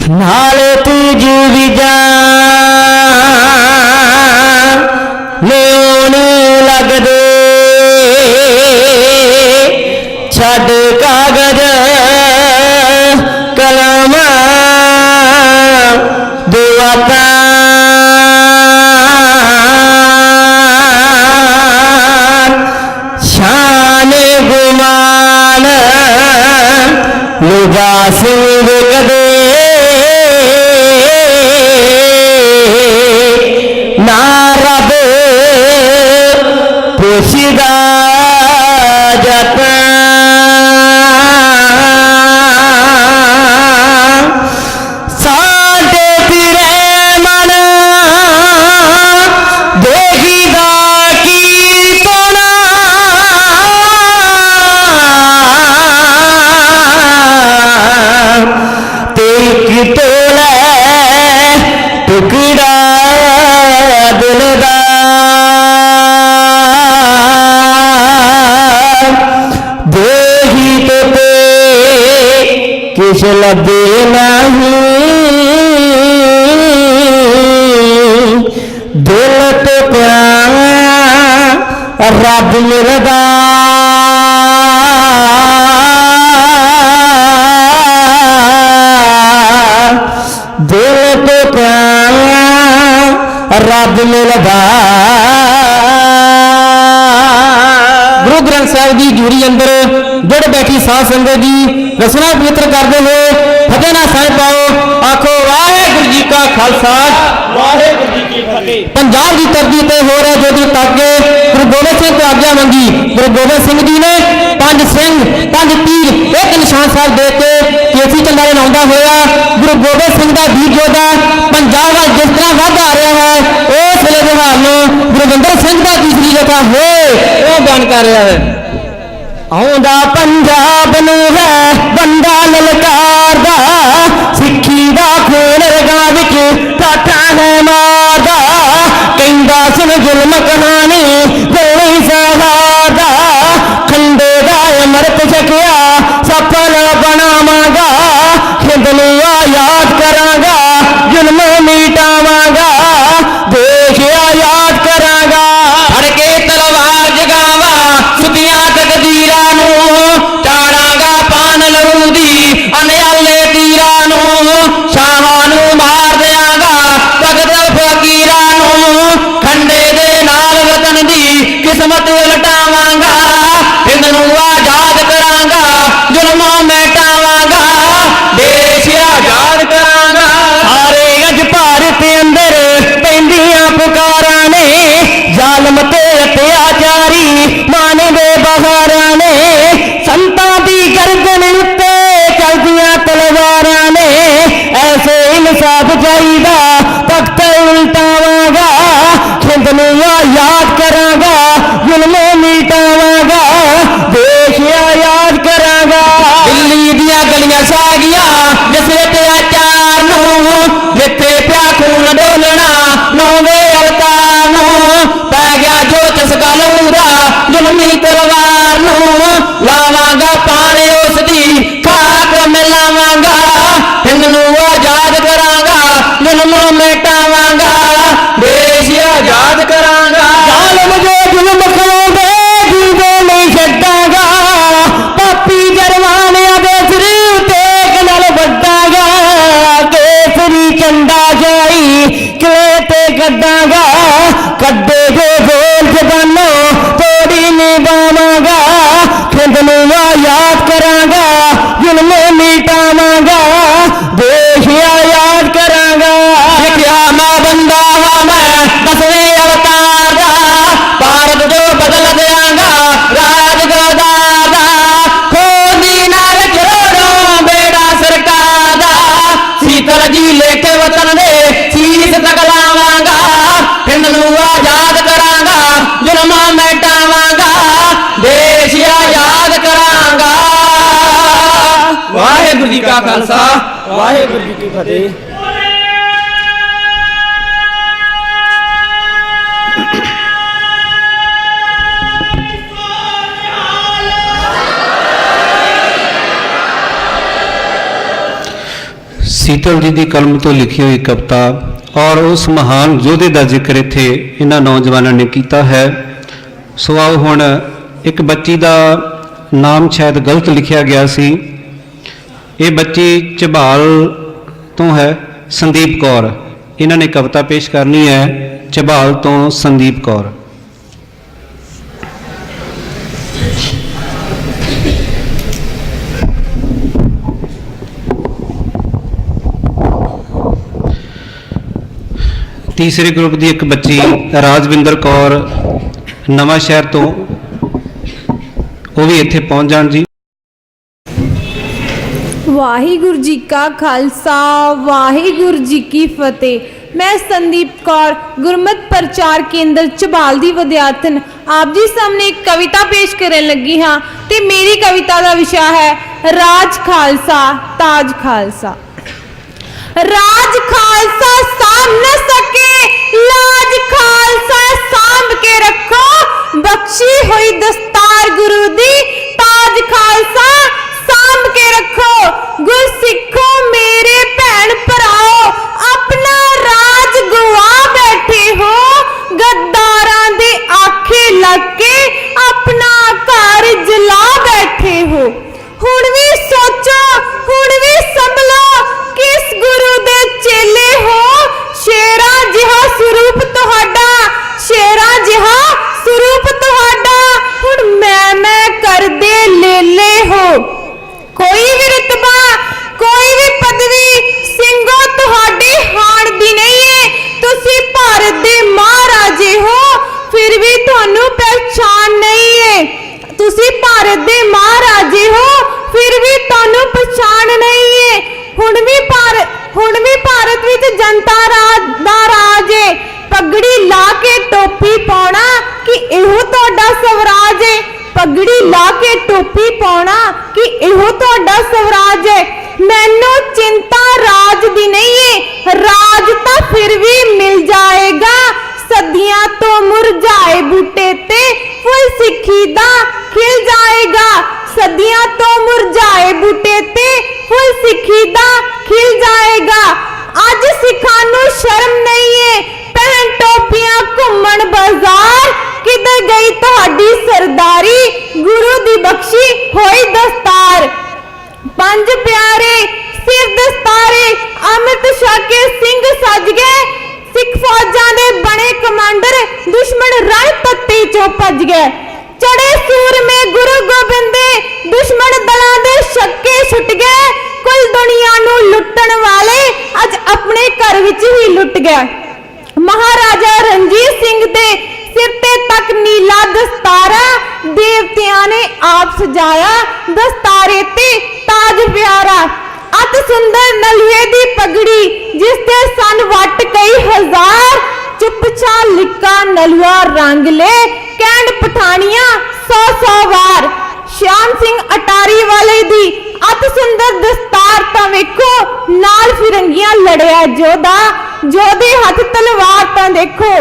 नाले तुझ भी जान लेने लग दे छड़ कागज कलम दुआता शान गुमान लिबास कदे ना रब पोशीदा जाता साडे तेरे मन देखीदा की तोना तेरी टोला टुकड़ा दिल दा देखी तो ते किस लबे नहीं दिल तो प्यार रब मिलदा दिल तो प्यार रब मिलदा। गुरु ग्रंथ साहिब की जूरी अंदर जुड़ बैठी साध संगत जी रसना पवित्र करते हो फतेह ना साहिब पाओ आखो वाहेगुरु जी का खालसा वाहेगुरु जी की फतेह। पंजाब की धरती ते हो रहा जो दी ताके गुरु गोबिंद सिंह को आज्ञा मंगी। गुरु गोबिंद सिंह जी ने 5 सिंह 5 तीर एक निशान साहब दे के केसी चंदा लाउंदा होया गुरु गोबिंद सिंह का वीर योद्धा पंजाब वाल जिस तरह वध आ रहा है उस वेले दे हाल नूं गुरविंदर सिंह का तीसरी जथा हो वो बयान कर रहा है। आउंदा पंजाब नूं है बंदा ललकारदा सिੱਖੀ ਦਾ खून रगां विच काठा है मारदा कहंदा सुन जुल्म कहानी गोली सहारदा खंडे दा अमृत छकिया सफल बनावांगा हिंद नूं आजाद करांगा जुल्म मिटावांगा देश आजाद करांगा फड़ के तलवार जगावा सुतियां तकदीरां नूं चाड़ांगा पान लहू दी अनियाले तीरां नूं शाहां नूं मार दियांगा भगत फकीरां नूं खंडे दे नाल वतन दी किस्मत उलटावांगा हिंद नूं आजाद करांगा जुल्म मिटावांगा देश आजाद करांगा। सारे अज भारत अंदर पैंदियां पुकारां ने जालम ते अत्याचारी माने दे बहारां ने संतां दी गर्दन उत्ते चलदियां तलवारां ने ऐसे इंसाफ चाहिदा तख्त उल्टावांगा हिंद नूं आजाद करांगा जुल्म मिटावांगा देश आजाद करांगा। दिल्ली दियां गलियां छा गईयां जिस अत्याचार नूं जिथे प्या खून डोलना नौवे अवतार नूं पै गया जो चस्का लहूदा जुल्मी तलवार नूं लावांगा पाने उसदी खाक मिलावांगा हिंद नूं आजाद करांगा जुल्म मिटावांगा देश आजाद करांगा। जालिम जो जुल्म खलोंदे जींदे नहीं छड्डांगा पापी जरवानियां दे सिर उत्ते कनाल वड्डांगा केसरी चंदा जाई किले ते कड्डांगा कड्डे जो बोल जबानों तोड़ी निभावांगा हिंद नूं आजाद करांगा जुल्म मिटावांगा देश आजाद करांगा। क्या मां बंदा हाँ मैं 10वें अवतार दा भारत जो बदल दियांगा राज गद्दार दा खोदी नाल करोड़ों बेड़ा सरकार दा शीतल जी लेके वतन दे शीस तकलावांगा हिंद नूं आजाद करांगा जुल्म मिटावांगा देश आजाद करांगा। वाहेगुरु जी का खालसा वाहेगुरु जी की फतेह। ਸੀਤਲ जी की कलम तो लिखी हुई कविता और उस महान योधे का जिक्र इत्थे इन्हां नौजवानों ने किया है। सो आओ हुण एक बच्ची का नाम शायद गलत लिखिया गया सी। ये बच्ची झबाल तो है, संदीप कौर। इन्हां ने कविता पेश करनी है, झबाल तो संदीप कौर। तीसरे ग्रुप की एक बच्ची राजविंदर कौर नवां शहर तो, वो भी इत्थे पहुंच जाण जी। वाहिगुरु जी का खालसा वाहिगुरु जी की फतेह। मैं संदीप कौर गुरमत प्रचार केंद्र झबाल दी विद्यार्थन आप जी सामने एक कविता पेश करन लगी हाँ। ते मेरी कविता का विषय है राज खालसा ताज खालसा। राज खालसा साम न सके, लाज खालसा सांभ के रखो, बख्शी हुई दस्तार गुरु दी, ताज खालसा सांभ के रखो। गुर सिखो मेरे भैन भराओ, अपना राज गवा बैठे हो, गद्दारां दे आखे लग के अपना घर जला बैठे हो। हुण भी सोचो, हुण भी संभलो, किस गुरु दे चेले हो, शेरा जिहा स्वरूप तुहाडा, शेरा जिहा स्वरूप तुहाडा, हुण मैं कर दे लेले हो। कोई भी रुतबा कोई भी पदवी ਸਿੰਘੋ ਤੁਹਾਡੀ ਹਾਣ ਦੀ ਨਹੀਂ ਹੈ, ਤੁਸੀਂ ਭਾਰਤ ਦੇ ਮਹਾਰਾਜੇ ਹੋ, ਫਿਰ ਵੀ ਤੁਹਾਨੂੰ ਪਹਿਚਾਨ ਨਹੀਂ ਹੈ। ਤੁਸੀਂ ਭਾਰਤ ਦੇ ਮਹਾਰਾਜੇ ਹੋ, ਫਿਰ ਵੀ ਤੁਹਾਨੂੰ ਪਛਾਣ ਨਹੀਂ ਹੈ। ਹੁਣ ਵੀ ਭਾਰਤ ਵਿੱਚ ਜਨਤਾ ਦਾ ਰਾਜ ਹੈ। ਪਗੜੀ ਲਾ ਕੇ ਟੋਪੀ ਪਾਉਣਾ ਕਿ ਇਹੋ ਤੁਹਾਡਾ ਸਵਰਾਜ ਹੈ। ਪਗੜੀ ਲਾ ਕੇ ਟੋਪੀ ਪਾਉਣਾ ਕਿ ਇਹੋ ਤੁਹਾਡਾ ਸਵਰਾਜ ਹੈ। ਮੈਨੂੰ ਚਿੰਤਾ ਰਾਜ ਦੀ ਨਹੀਂ ਹੈ, ਰਾਜ ਤਾਂ ਫਿਰ ਵੀ ਮਿਲ ਜਾਏਗਾ। ਸਦੀਆਂ ਤੋਂ ਮੁਰਝਾਏ ਬੂਟੇ ਤੇ ਫੁੱਲ ਸਿੱਖੀ ਦਾ ਖਿਲ ਜਾਏਗਾ। ਸਦੀਆਂ ਤੋਂ ਮੁਰਝਾਏ ਬੂਟੇ ਤੇ ਫੁੱਲ ਸਿੱਖੀ ਦਾ ਖਿਲ ਜਾਏਗਾ। ਅੱਜ ਸਿੱਖਾਂ ਨੂੰ ਸ਼ਰਮ ਨਹੀਂ ਹੈ, ਪਹਿਨ ਟੋਪੀਆਂ ਘੁੰਮਣ ਬਾਜ਼ਾਰ। ਕਿਧਰ ਗਈ ਤੁਹਾਡੀ ਸਰਦਾਰੀ, ਗੁਰੂ ਦੀ ਬਖਸ਼ੀ ਹੋਈ ਦਸਤਾਰ। ਪੰਜ ਪਿਆਰੇ ਸਿਰ ਦਸਤਾਰੇ, ਅੰਮ੍ਰਿਤ ਛਕ ਕੇ ਸਿੰਘ ਸੱਜ ਗਏ। ਸਿੱਖ ਫੌਜਾਂ ਦੇ ਬਣੇ ਕਮਾਂਡਰ, ਦੁਸ਼ਮਣ ਰਾਹ ਪੱਤੀ ਚੋਂ ਭੱਜ ਗਏ। ਚੜੇ ਸੂਰਮੇ ਗੁਰੂ ਗੋਬਿੰਦ ਦੇ, ਦੁਸ਼ਮਣ ਦਲਾਂ ਦੇ ਛੱਕੇ ਛੁੱਟ ਗਏ। ਕੁੱਲ ਦੁਨੀਆ ਨੂੰ ਲੁੱਟਣ ਵਾਲੇ ਅੱਜ ਆਪਣੇ ਘਰ ਵਿੱਚ ਹੀ ਲੁੱਟ ਗਏ। ਮਹਾਰਾਜਾ ਰਣਜੀਤ ਸਿੰਘ ਦੇ ਸਿਰ ਤੇ ਤੱਕ ਨੀਲਾ ਦਸਤਾਰਾ, ਦੇਵਤਿਆਂ ਨੇ ਆਪ ਸਜਾਇਆ ਦਸਤਾਰੇ ਤੇ ਤਾਜ ਪਿਆਰਾ। ਅਤ ਸੁੰਦਰ ਨਲੂਏ ਦੀ ਪਗੜੀ, ਜਿਸ ਤੇ ਸਨ ਵੱਟ ਕਈ ਹਜ਼ਾਰ। ਚੁੱਪਚਾ ਲਿਕਾ ਨਲੂਆ ਰੰਗ ਲੈ, ਕਹਿਣ ਪਠਾਨੀਆਂ 100 ਵਾਰ। ਸ਼ਾਮ ਸਿੰਘ ਅਟਾਰੀ ਵਾਲੇ ਦੀ ਅਤ ਸੁੰਦਰ ਦਸਤਾਰ ਤਾਂ ਵੇਖੋ, ਨਾਲ ਫਿਰੰਗੀਆਂ ਲੜਿਆ ਜੋਧਾ, ਜੋਧੇ ਹੱਥ ਤਲਵਾਰ ਤਾਂ ਦੇਖੋ।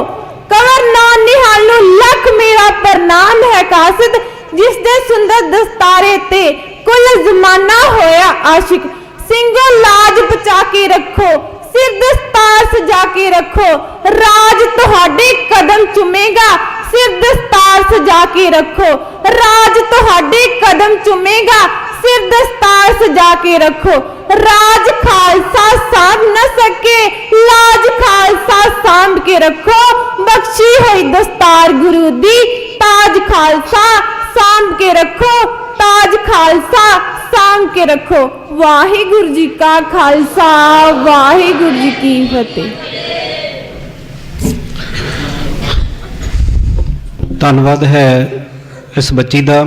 कंवर नाम निहाल नू लख मेरा प्रणाम है कासिद, जिस दे सुंदर दस्तारे ते कुल जमाना होया आशिक। सिंगो लाज बचा के रखो, सिर दस्तार सजा के रखो, राज तुहाडे कदम चुमेगा। सिर दस्तार सजा के रखो, राज तुहाडे कदम चुमेगा। सिर दस्तार सजा के रखो, राज खालसा सांभ न सके, लाज खालसा सांभ के रखो, बख्शी हुई दस्तार गुरु दी, ताज खालसा सांभ के रखो, ताज खालसा सांभ के रखो। वाहिगुरु जी का खालसा वाहिगुरु जी की फतेह। धन्यवाद है इस बच्ची का।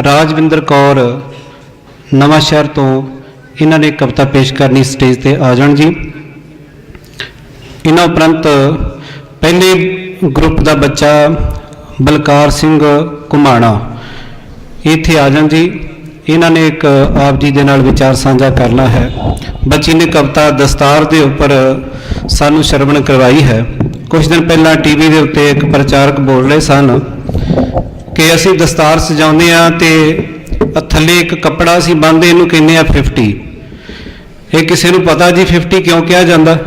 राजविंदर कौर नवां शहर तो इन्हों ने कविता पेश करनी स्टेज पर आ जान जी। इन्हों उपरंत पहले ग्रुप का बच्चा बलकार सिंह घुमाणा इत्थे आ जान जी। इन्होंने एक आप जी के नाल विचार साझा करना है। बच्ची ने कविता दस्तार के उपर सानू श्रवण करवाई है। कुछ दिन पहला टीवी के उत्ते एक प्रचारक बोल रहे सन कि असी दस्तार सजाने तो थले एक कपड़ा असी बंनते इनू कहने 50। ਇਹ ਕਿਸੇ ਨੂੰ ਪਤਾ ਜੀ 50 ਕਿਉਂ ਕਿਹਾ ਜਾਂਦਾ?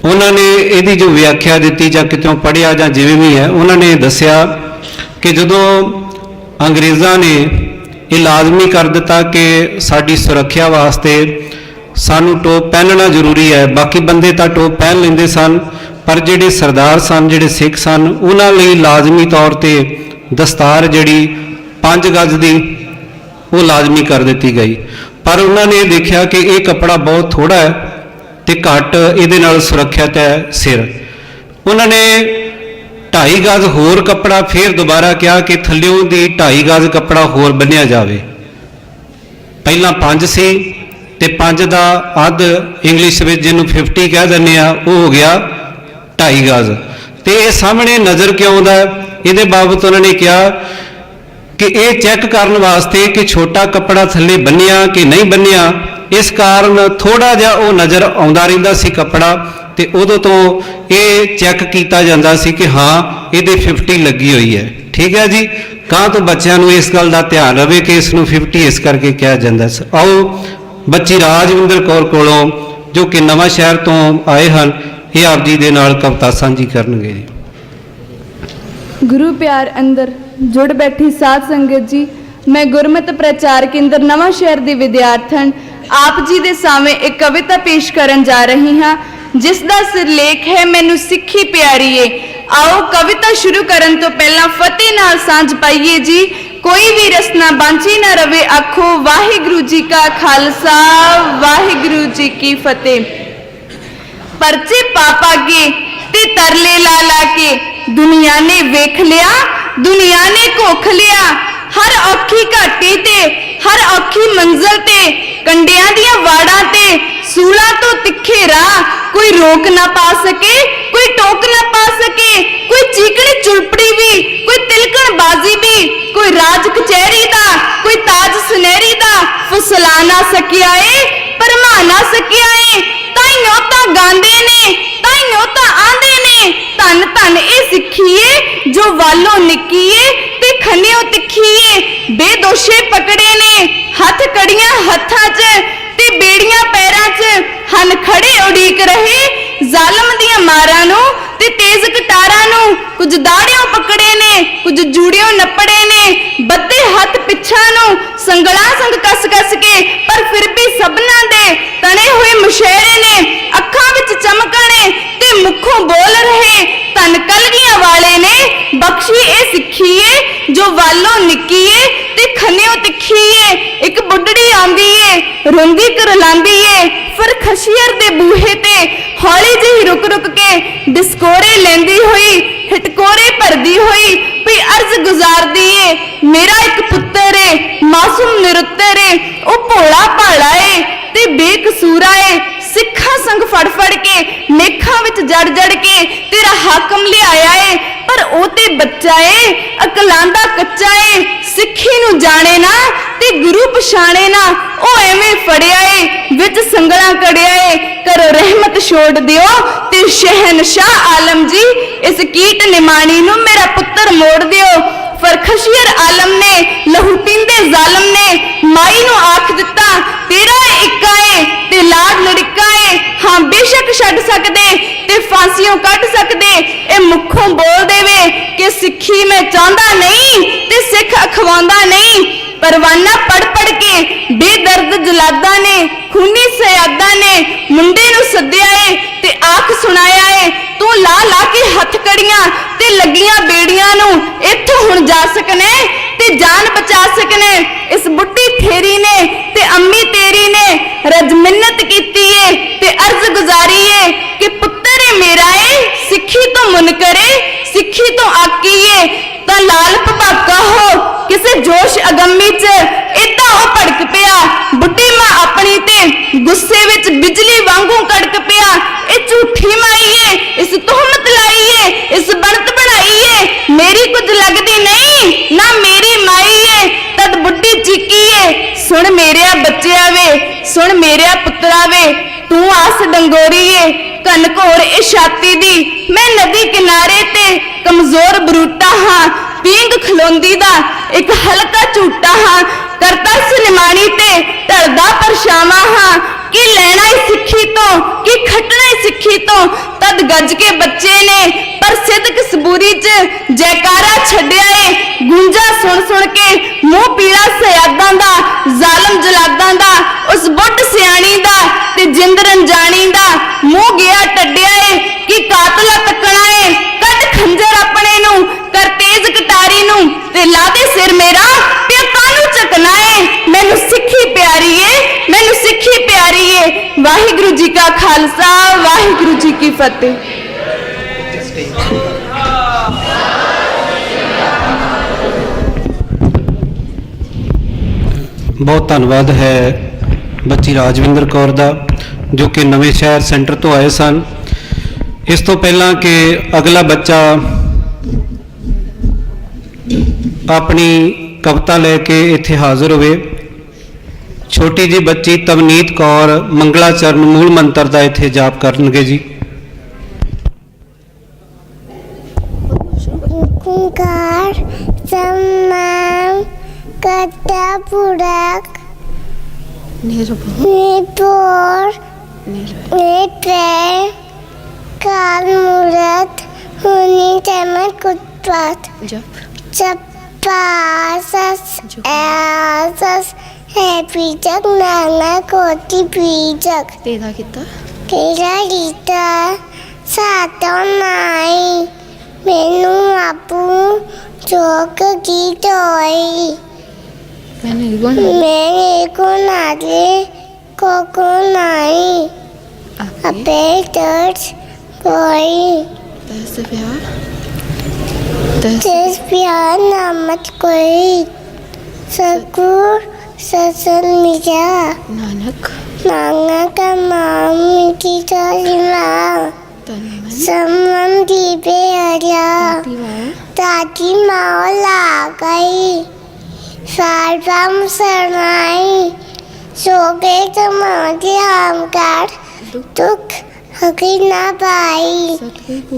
ਉਹਨਾਂ ਨੇ ਇਹਦੀ ਜੋ ਵਿਆਖਿਆ ਦਿੱਤੀ ਜਾਂ ਕਿਤੋਂ ਪੜ੍ਹਿਆ ਜਾਂ ਜਿਵੇਂ ਵੀ ਹੈ, ਉਹਨਾਂ ਨੇ ਦੱਸਿਆ ਕਿ ਜਦੋਂ ਅੰਗਰੇਜ਼ਾਂ ਨੇ ਇਹ ਲਾਜ਼ਮੀ ਕਰ ਦਿੱਤਾ ਕਿ ਸਾਡੀ ਸੁਰੱਖਿਆ ਵਾਸਤੇ ਸਾਨੂੰ ਟੋਪ ਪਹਿਨਣਾ ਜ਼ਰੂਰੀ ਹੈ, ਬਾਕੀ ਬੰਦੇ ਤਾਂ ਟੋਪ ਪਹਿਨ ਲੈਂਦੇ ਸਨ, ਪਰ ਜਿਹੜੇ ਸਰਦਾਰ ਸਨ, ਜਿਹੜੇ ਸਿੱਖ ਸਨ, ਉਹਨਾਂ ਲਈ ਲਾਜ਼ਮੀ ਤੌਰ ਤੇ ਦਸਤਾਰ ਜਿਹੜੀ 5 ਗਜ਼ ਦੀ ਉਹ ਲਾਜ਼ਮੀ ਕਰ ਦਿੱਤੀ ਗਈ। ਪਰ ਉਹਨਾਂ ਨੇ ਦੇਖਿਆ ਕਿ ਇਹ ਕੱਪੜਾ ਬਹੁਤ ਥੋੜਾ ਹੈ ਤੇ ਘੱਟ ਇਹਦੇ ਨਾਲ ਸੁਰੱਖਿਅਤ ਹੈ ਸਿਰ। ਉਹਨਾਂ ਨੇ 2.5 ਗਜ਼ ਹੋਰ ਕੱਪੜਾ ਫਿਰ ਦੁਬਾਰਾ ਕਿਹਾ ਕਿ ਥੱਲਿਓਂ ਦੀ 2.5 ਗਜ਼ ਕੱਪੜਾ ਹੋਰ ਬੰਨਿਆ ਜਾਵੇ। ਪਹਿਲਾਂ 5 ਸੀ ਤੇ 5 ਦਾ ਅੱਧ ਇੰਗਲਿਸ਼ ਵਿੱਚ ਜਿਹਨੂੰ 50 ਕਹਿ ਦਿੰਦੇ ਆ, ਉਹ ਹੋ ਗਿਆ 2.5 ਗਜ਼। ਤੇ ਇਹ ਸਾਹਮਣੇ ਨਜ਼ਰ ਕਿਉਂ ਆਉਂਦਾ? ਇਹਦੇ ਬਾਬਤ ਉਹਨਾਂ ਨੇ ਕਿਹਾ ਕਿ ਇਹ ਚੈੱਕ ਕਰਨ ਵਾਸਤੇ ਕਿ ਛੋਟਾ ਕੱਪੜਾ ਥੱਲੇ ਬੰਨਿਆ ਕਿ ਨਹੀਂ ਬੰਨਿਆ, ਇਸ ਕਾਰਨ ਥੋੜਾ ਜਿਹਾ ਉਹ ਨਜ਼ਰ ਆਉਂਦਾ ਰਹਿੰਦਾ ਸੀ ਕੱਪੜਾ, ਤੇ ਉਦੋਂ ਤੋਂ ਇਹ ਚੈੱਕ ਕੀਤਾ ਜਾਂਦਾ ਸੀ ਕਿ ਹਾਂ ਇਹਦੇ 50 ਲੱਗੀ ਹੋਈ ਹੈ। ਠੀਕ ਹੈ ਜੀ, ਕਾਂ ਤੋਂ ਬੱਚਿਆਂ ਨੂੰ ਇਸ ਗੱਲ ਦਾ ਧਿਆਨ ਰਵੇ ਕਿ ਇਸ ਨੂੰ 50 ਇਸ ਕਰਕੇ ਕਿਹਾ ਜਾਂਦਾ। ਆਓ ਬੱਚੀ ਰਾਜਵਿੰਦਰ ਕੌਰ ਕੋਲੋਂ, ਜੋ ਕਿ ਨਵਾਂ ਸ਼ਹਿਰ ਤੋਂ ਆਏ ਹਨ, ਇਹ ਆਪ ਜੀ ਦੇ ਨਾਲ ਕਵਿਤਾ ਸਾਂਝੀ ਕਰਨਗੇ ਜੀ। गुरु प्यार अंदर जुड़ बैठी साध संगत जी, मैं गुरमत प्रचार केंद्र नवां शहर दी विद्यार्थन आप जी दे सामने एक कविता पेश करन जा रही हाँ, जिस दा सिरलेख है मैनू सिक्खी प्यारी है। आओ कविता शुरू करन तो पहला फतेह नाल सांझ पाइए जी, कोई भी रसना बांझी ना रवे, आखो वाहिगुरु जी का खालसा वाहिगुरु जी की फतेह। परचे पापा के ते तरले ला ला के दुनिया ने वेख लिया, दुनिया ने कोख लिया, हर औखी घाटी ते हर औखी मंजिल ते कंडियां दियां वाड़ां ते सूला तो तिखे राह, कोई रोक ना पा सके, कोई टोक ना पा सके, कोई चीकनी चुलपड़ी भी, कोई तिलकण बाजी भी, कोई राज कचहरी दा, कोई ताज सुनहरी दा फुसला ना सकिया है, भरमा ना सकिया है। ताइयों तां गांदे ने, ताइयों तां आंदे ने, धन धन ए सिखिए जो वालों निकीए ते खनियों तिखिए, बेदोशे पकड़े ने, हथ कड़ियां हत्थां च ते बेड़ियां पैरां च, हन खड़े उड़ीक रहे जालम दियां मारां नूं ते तेज कटारां नूं, कुछ दाड़ियों पकड़े ने, कुछ जूड़ियों नपड़े ने, बद्दे हथ पिछां नूं संगला संग कस कस के, पर फिर भी सबना दे तने हुए मुशहरे ने, अखां विच चमकणे ते मुखों बोल रहे, तन कलगियां वाले ने बख्शी ए सिखिए जो वालों निकीए ते खनियों तिखिए। एक बुढ़ड़ी आंदी ए रोंदी करलांदी ए, फिर खशियर दे बूहे ते हौली जी रुक रुक के डिस्कोरे लेंदी हुई, हिटकोरे भरदी हुई भी अर्ज गुजारदी ए, मेरा एक पुत्तर है मासूम निरुत्तर है, ओ भोला भाला है ते बेकसूरा है, सिखा संग फड़ फड़ के मेखा विच जड़ जड़ के तेरा हाकम लियाया है, पर ओ ते बच्चा है अकलांदा कच्चा है, सिखी नू जाने ना ते गुरु पछाणे ना, ओ एवें फड़िया है विच संगला कड़िया है, करो रहमत छोड़ दियो ते शहनशाह आलम जी, इस कीट निमाणी नू मेरा पुत्तर मोड़ दियो। पर खशियर आलम ने लहू पींदे जालम ने माई नू आख दिता, तेरा इक्का है ते लाड लड़का है, हाँ बेशक छड़ सकदे ते फांसियों कट सकदे, ए मुखों बोल देवे कि सिखी मैं चाहता नहीं ते सिख अखवांदा नहीं। परवाना पढ़ पढ़ के बेदर्द जलादा ने खूनी सयादा ने मुंडे नू सद्दिया है ते आख सुनाया है, तू ला ला के हथ कड़ियां ते लगियां बेड़ियां नू इत्थों हुण जा सकने ते जान बचा सकने। इस बुढ़ी थेरी ने ते अम्मी तेरी ने रज मिन्नत कीती है ते अर्ज गुजारी है कि पुत्तर है मेरा है, सिखी तो मुन करे सिखी तो आकी है, ता लाल भपाका हो किसे जोश अगम्मी च इदा ओ भड़क पिया, बुढ़ी मां अपनी ते गुस्से विच बिजली वांगू कड़क पिया, ए झूठी माई है इस तोहमत लाई है, इस बनत बनाई है, मेरी कुछ लगदी नहीं ना मेरी माई है। तद बुढ़ी चीकी है, सुन मेरे बच्चे वे सुन मेरे पुत्रा वे, तू आस डंगोरी है कन घोर ए छाती दी, मैं नदी किनारे ते कमजोर बरूटा हाँ, पींग खलोंदी दा एक हल्का झूटा हाँ, ਤਰਤਸ ਨਿਮਾਣੀ ਤੇ ਢਲਦਾ ਪਰਛਾਵਾਂ ਹਾਂ ਕਿ ਲੈਣਾ ਹੀ ਸਿੱਖੀ ਤੋਂ ਕਿ ਖੱਟਣਾ ਹੀ ਸਿੱਖੀ ਤੋਂ ਤਦ ਗੱਜ ਕੇ ਬੱਚੇ ਨੇ ਪਰ ਸਿਦਕ ਸਬੂਰੀ 'ਚ ਜੈਕਾਰਾ ਛੱਡਿਆ ਏ ਗੂੰਜਾ ਸੁਣ ਸੁਣ ਕੇ ਮੂੰਹ ਪੀਲਾ ਸਿਆਦਾਂ ਦਾ ਜ਼ਾਲਮ ਜਲਾਦਾਂ ਦਾ ਉਸ ਬੁੱਢ ਸਿਆਣੀ ਦਾ ਤੇ ਜਿੰਦ ਰੰਜਾਣੀ ਦਾ ਮੂੰਹ ਗਿਆ ਟੱਡਿਆ ਏ ਕਿ ਕਾਤਲਾ ਤੱਕਣਾ ਏ ਕੱਢ ਖੰਜਰ ਆਪਣੇ ਨੂੰ ਕਰ ਤੇਜ਼ ਕਟਾਰੀ ਨੂੰ ਤੇ ਲਾ ਦੇ ਸਿਰ ਮੇਰਾ ਤੇ ਕਾਹਨੂੰ ਚੱਕਣਾ ਏ ਮੈਨੂੰ ਸਿੱਖੀ ਪਿਆਰੀ ਏ ਮੈਨੂੰ ਸਿੱਖੀ ਪਿਆਰੀ ਏ ਵਾਹਿਗੁਰੂ ਜੀ ਕਾ ਖਾਲਸਾ ਵਾਹਿਗੁਰੂ ਜੀ ਕੀ ਫਤਿਹ। ਬਹੁਤ ਧੰਨਵਾਦ ਹੈ ਬੱਚੀ ਰਾਜਵਿੰਦਰ ਕੌਰ ਦਾ ਜੋ ਕਿ ਨਵੇਂ ਸ਼ਹਿਰ ਸੈਂਟਰ ਤੋਂ ਆਏ ਸਨ। ਇਸ ਤੋਂ ਪਹਿਲਾਂ ਕਿ ਅਗਲਾ ਬੱਚਾ ਆਪਣੀ ਕਵਿਤਾ ਲੈ ਕੇ ਇੱਥੇ ਹਾਜ਼ਰ ਹੋਵੇ, ਛੋਟੀ ਜਿਹੀ ਬੱਚੀ ਤਵਨੀਤ ਕੌਰ ਮੰਗਲਾਚਰਨ ਮੂਲ ਮੰਤਰ ਦਾ ਇੱਥੇ ਜਾਪ ਕਰਨਗੇ ਜੀ। ਕਾਰ ਸਮਾਂ ਕਰਤਾ ਪੁਰਖ ਨਿਰਭਰ ਨਿਰਪੈ ਕਾਲ ਮੂਰਤ ਹੁਨੀ ਚਮਕ ਕੁਤਪਾਤ ਚਪਾਸਸ ਐਸਸ ਹੈ ਪੀਜਕ ਨਾਨਾ ਕੋਟੀ ਪੀਜਕ ਤੇਰਾ ਕੀਤਾ ਤੇਰਾ ਰੀਤਾ ਸਾਤੋਂ ਨਾਈ ਮੈਨੂੰ ਆਪੂ ਚੋਕ ਕੀ ਤੋਈ मैंने को नाले को नाई अपे दर्द कोई दस प्यार नामत कोई सकुर ससन मिजा नानक नानक नाम की चलना समम दीपे अला ताती मौला गई सारम सरनाई सोगे तुम्हारे हमकार दुख हकी ना पाई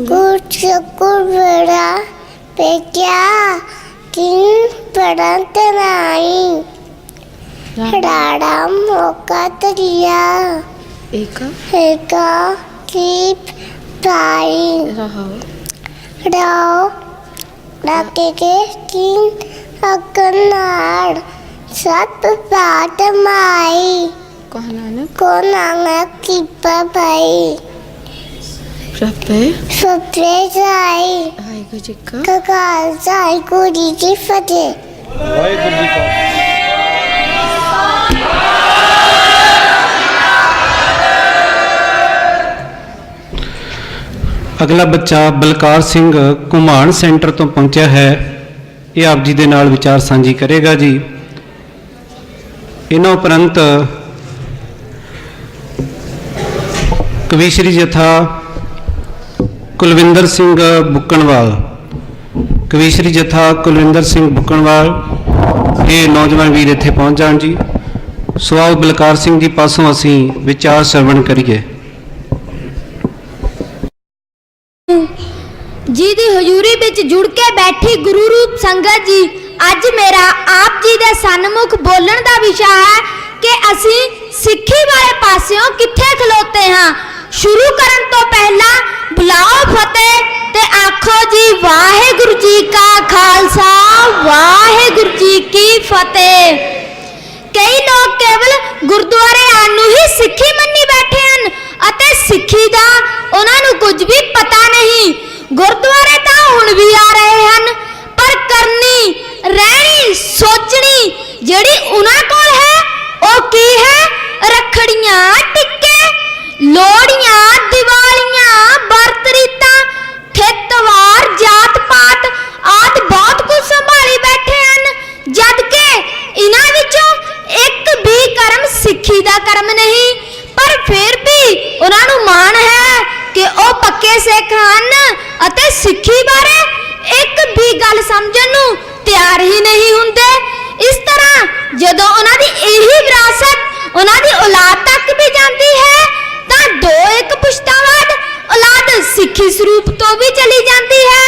कुछ शुक्र बड़ा बेटा किन पढ़त नाई राड़ा मौका तरिया एका कीप पाई राव राके के किन अकनाड़ सत पाट माई को नानक की भाई सपे जाई वाहिगुरू जी का खालसा वाहिगुरू जी की फतेह। ਵਾਹਿਗੁਰੂ ਜੀ ਕਾ ਅਗਲਾ ਬੱਚਾ ਬਲਕਾਰ ਸਿੰਘ ਘੁਮਾਣ ਸੈਂਟਰ ਤੋਂ ਪਹੁੰਚਿਆ ਹੈ। ਇਹ ਆਪ ਜੀ ਦੇ ਨਾਲ ਵਿਚਾਰ ਸਾਂਝੀ ਕਰੇਗਾ ਜੀ। ਇਹਨਾਂ ਉਪਰੰਤ ਕਵੀਸ਼ਰੀ ਜਥਾ ਕੁਲਵਿੰਦਰ ਸਿੰਘ ਬੁੱਕਣਵਾਲ ਕਵੀਸ਼ਰੀ ਜਥਾ ਕੁਲਵਿੰਦਰ ਸਿੰਘ ਬੁੱਕਣਵਾਲ ਇਹ ਨੌਜਵਾਨ ਵੀਰ ਇੱਥੇ ਪਹੁੰਚ ਜਾਣ ਜੀ। ਸੋ ਆਓ ਬਲਕਾਰ ਸਿੰਘ ਜੀ ਪਾਸੋਂ ਅਸੀਂ ਵਿਚਾਰ ਸਰਵਣ ਕਰੀਏ। जी दी हजूरी विच जुड़ के बैठी गुरु रूप संगत जी, अज मेरा आप जी दे सन्मुख बोलण दा विषय है कि असी सिक्खी वाले पासियों किथे खलोते हाँ। शुरू करन तो पहला बुलाओ फतेह ते आखो जी वाहिगुरू जी का खालसा वाहिगुरू जी की फतेह। कई लोग केवल गुरुद्वारे आनू ही सिक्खी मन्नी बैठे हैं अते सिक्खी दा उन्हां नूं कुछ भी पता नहीं। गुरुद्वारे तां हुण भी आ रहे हैं पर करनी रहनी सोचनी जिहड़ी उन्हां कोल है ओ की है? रखड़ियां टिक्के लोहड़ियां दिवालियां बरत रीतां थितवार जात पात आदि बहुत कुछ संभाली बैठे हैं जद के इन्हां विचों एक भी कर्म सिक्खी दा कर्म नहीं। पर फिर भी उन्हां नूं माण है कि ओ पक्के सिख हन अते सिक्खी बारे एक भी गल समझण नूं तैयार ही नहीं हुंदे। इस तरह जदों उन्हां दी यही विरासत उन्हां दी औलाद तक भी जाती है तां दो एक पुश्तां बाद औलाद सिक्खी स्वरूप तो भी चली जाती है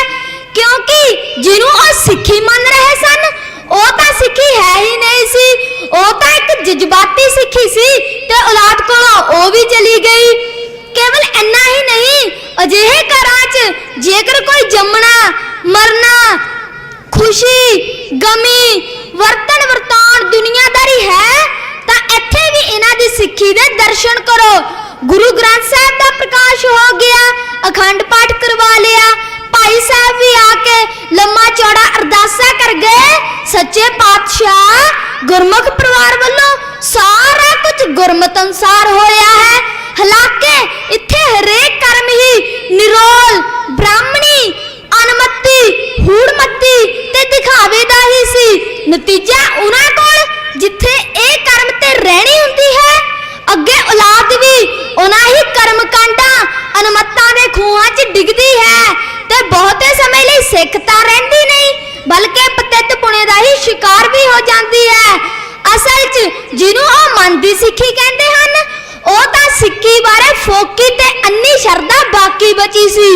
क्योंकि जिन्हों ओ सिक्खी मन रहे सन ओ तां सिक्खी है ही नहीं सी। ਛੋਟੀ ਸਿੱਖੀ ਸੀ ਤੇ ਔਲਾਦ ਕੋਲੋਂ ਉਹ ਵੀ ਚਲੀ ਗਈ। ਕੇਵਲ ਇੰਨਾ ਹੀ ਨਹੀਂ, ਅਜਿਹੇ ਘਰਾਂ 'ਚ ਜੇਕਰ ਕੋਈ ਜੰਮਣਾ ਮਰਨਾ ਖੁਸ਼ੀ ਗਮੀ ਵਰਤਣ ਵਰਤਾਉਣ ਦੁਨੀਆਦਾਰੀ ਹੈ ਤਾਂ ਇੱਥੇ ਵੀ ਇਹਨਾਂ ਦੀ ਸਿੱਖੀ ਦੇ ਦਰਸ਼ਨ ਕਰੋ। ਗੁਰੂ ਗ੍ਰੰਥ ਸਾਹਿਬ ਦਾ ਪ੍ਰਕਾਸ਼ ਹੋ ਗਿਆ, ਅਖੰਡ ਪਾਠ ਕਰਵਾ ਲਿਆ, ਭਾਈ ਸਾਹਿਬ ਵੀ ਆ ਕੇ ਲੰਮਾ ਚੌੜਾ ਅਰਦਾਸਾ ਕਰ ਗਏ। ਸੱਚੇ ਪਾਤਸ਼ਾਹ ਗੁਰਮੁਖ ਪਰਿਵਾਰ ਵੱਲੋਂ ਸਾਰਾ ਕੁਝ ਗੁਰਮਤਿ ਅਨੁਸਾਰ ਹੋਇਆ ਹੈ। ਹਾਲਾਂਕਿ ਇੱਥੇ ਹਰੇਕ ਕਰਮ ਹੀ ਨਿਰੋਲ ਬ੍ਰਾਹਮਣੀ ਅਨਮਤੀ ਹੂੜਮਤੀ ਤੇ ਦਿਖਾਵੇ ਦਾ ਹੀ ਸੀ। ਨਤੀਜਾ ਉਹਨਾਂ ਕੋਲ ਜਿੱਥੇ ਇਹ ਕਰਮ ਤੇ ਰਹਿਣੀ ਹੁੰਦੀ ਹੈ, ਅੱਗੇ ਔਲਾਦ ਵੀ ਉਹਨਾਂ ਹੀ ਕਰਮ ਕਾਂਡਾਂ ਅਨਮਤਾਂ ਦੇ ਖੂਹਾਂ 'ਚ ਡਿੱਗਦੀ ਹੈ ਤੇ ਬਹੁਤੇ ਸਮੇਂ ਲਈ ਸਿੱਖ ਤਾਂ ਰਹਿੰਦੀ ਨਹੀਂ ਬਲਕਿ ਪਤਿਤ ਪੁਣੇ ਦਾ ਹੀ ਸ਼ਿਕਾਰ ਵੀ ਹੋ ਜਾਂਦੀ ਹੈ। ਅਸਲ 'ਚ ਜਿਹਨੂੰ ਉਹ ਮਨ ਦੀ ਸਿੱਖੀ ਕਹਿੰਦੇ ਹਨ, ਉਹ ਤਾਂ ਸਿੱਖੀ ਬਾਰੇ ਫੋਕੀ ਤੇ ਅੰਨੀ ਸ਼ਰਧਾ ਬਾਕੀ ਬਚੀ ਸੀ।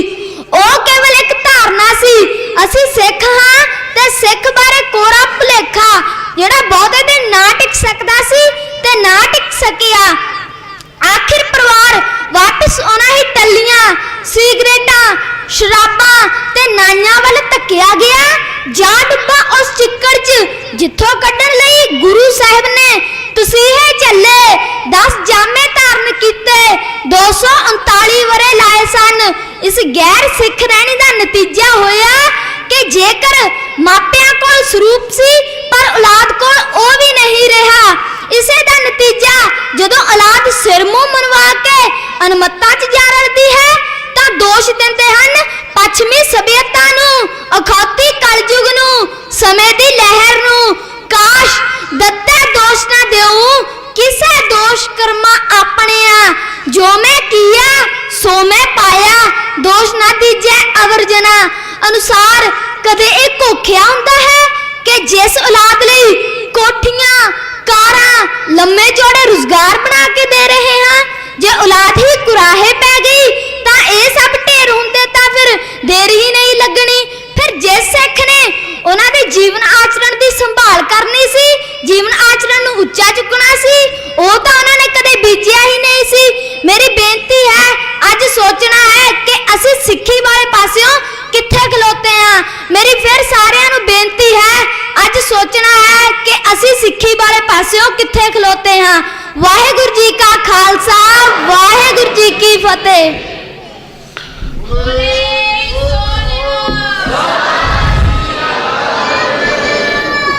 ਉਹ ਕੇਵਲ ਇੱਕ ਧਾਰਨਾ ਸੀ, ਅਸੀਂ ਸਿੱਖ ਹਾਂ ਤੇ ਸਿੱਖ ਬਾਰੇ ਕੋਰਾ ਭੁਲੇਖਾ ਜਿਹੜਾ ਬਹੁਤੇ ਦਿਨ ਨਾ ਟਿਕ ਸਕਦਾ ਸੀ ਤੇ ਨਾ ਟਿਕ ਸਕਿਆ। ਆਖਿਰ ਪਰਿਵਾਰ ਵਾਪਸ ਉਹਨਾਂ ਹੀ ਟੱਲੀਆਂ ਸਿਗਰਟਾਂ ਸ਼ਰਾਬਾਂ ਤੇ ਨਾਈਆਂ ਵੱਲ ਧੱਕਿਆ ਗਿਆ। ਜਾ ਡੁੱਬਾ ਉਸ ਚਿੱਕੜ 'ਚ ਜਿੱਥੋਂ ਕੱਢਣ ਲਈ ਗੁਰੂ ਸਾਹਿਬ ਨੇ ਤਸੀਹੇ ਝੱਲੇ, 10 ਜਾਮੇ ਧਾਰਨ ਕੀਤੇ, 239 ਵਰੇ ਲਾਏ ਸਨ। ਇਸ ਗੈਰ ਸਿੱਖ ਰਹਿਣੀ ਦਾ ਨਤੀਜਾ ਹੋਇਆ ਕਿ ਜੇਕਰ ਮਾਪਿਆਂ ਕੋਲ ਸਰੂਪ ਸੀ ਪਰ ਔਲਾਦ ਕੋਲ ਉਹ ਵੀ ਨਹੀਂ ਰਿਹਾ। ਇਸੇ ਦਾ ਨਤੀਜਾ ਜਦੋਂ ਔਲਾਦ ਸਿਰ ਮੂੰਹ ਮਨਵਾ ਕੇ ਅਨਮਤਾਂ 'ਚ ਜਾ ਰਲਦੀ ਹੈ ਤਾਂ ਦੋਸ਼ ਦਿੰਦੇ ਹਨ ਪੱਛਮੀ ਸਭਿਅਤਾ ਨੂੰ, ਅਖੌਤੀ ਕਲਯੁਗ ਨੂੰ, ਸਮੇਂ ਦੀ ਲਹਿਰ ਨੂੰ। ਕਾਸ਼ ਦਿੱਤਾ ਦੋਸ਼ ਨਾ ਦਿਉ ਕਿਸੇ ਦੋਸ਼ ਕਰਮਾ ਆਪਣਿਆ, ਜੋ ਮੈਂ ਕੀਆ ਸੋ ਮੈਂ ਪਾਇਆ, ਦੋਸ਼ ਨਾ ਦੀਜੈ ਅਵਰਜਨਾ ਅਨੁਸਾਰ। ਕਦੇ ਇਹ ਘੋਖਿਆ ਹੁੰਦਾ ਹੈ ਕਿ ਜਿਸ ਔਲਾਦ ਲਈ ਕੋਠੀਆਂ ਕਾਰਾਂ ਲੰਮੇ ਚੌੜੇ ਰੁਜ਼ਗਾਰ ਬਣਾ ਕੇ ਦੇ ਰਹੇ ਹਾਂ, ਜੇ ਔਲਾਦ ਹੀ ਕੁਰਾਹੇ ਪੈ ਗਈ ਤਾਂ ਇਹ ਸਭ ਢੇਰ ਹੁੰਦੇ ਤਾਂ ਫਿਰ ਦੇਰ ਹੀ ਨਹੀਂ ਲੱਗਣੀ। ਫਿਰ ਜਿਸ ਸਿੱਖ ਨੇ ਉਹਨਾਂ ਦੇ ਜੀਵਨ ਆਚਰਣ ਦੀ ਸੰਭਾਲ ਕਰਨੀ ਸੀ, ਜੀਵਨ ਆਚਰਣ ਨੂੰ ਉੱਚਾ ਚੁੱਕਣਾ ਸੀ, ਉਹ ਤਾਂ ਉਹਨਾਂ ਨੇ ਕਦੇ ਬੀਜਿਆ ਹੀ ਨਹੀਂ ਸੀ। ਮੇਰੀ ਬੇਨਤੀ ਹੈ ਅੱਜ ਸੋਚਣਾ ਹੈ ਕਿ ਅਸੀਂ ਸਿੱਖੀ ਵਾਲੇ ਪਾਸਿਓਂ ਕਿੱਥੇ ਖਲੋਤੇ ਹਾਂ। ਮੇਰੀ ਫਿਰ ਸਾਰਿਆਂ ਨੂੰ ਬੇਨਤੀ ਹੈ ਅੱਜ ਸੋਚਣਾ ਹੈ ਕਿ ਅਸੀਂ ਸਿੱਖੀ ਵਾਲੇ ਪਾਸਿਓਂ ਕਿੱਥੇ ਖਲੋਤੇ ਹਾਂ। ਵਾਹਿਗੁਰੂ ਜੀ ਕਾ ਖਾਲਸਾ, ਵਾਹਿਗੁਰੂ ਜੀ ਕੀ ਫਤਿਹ।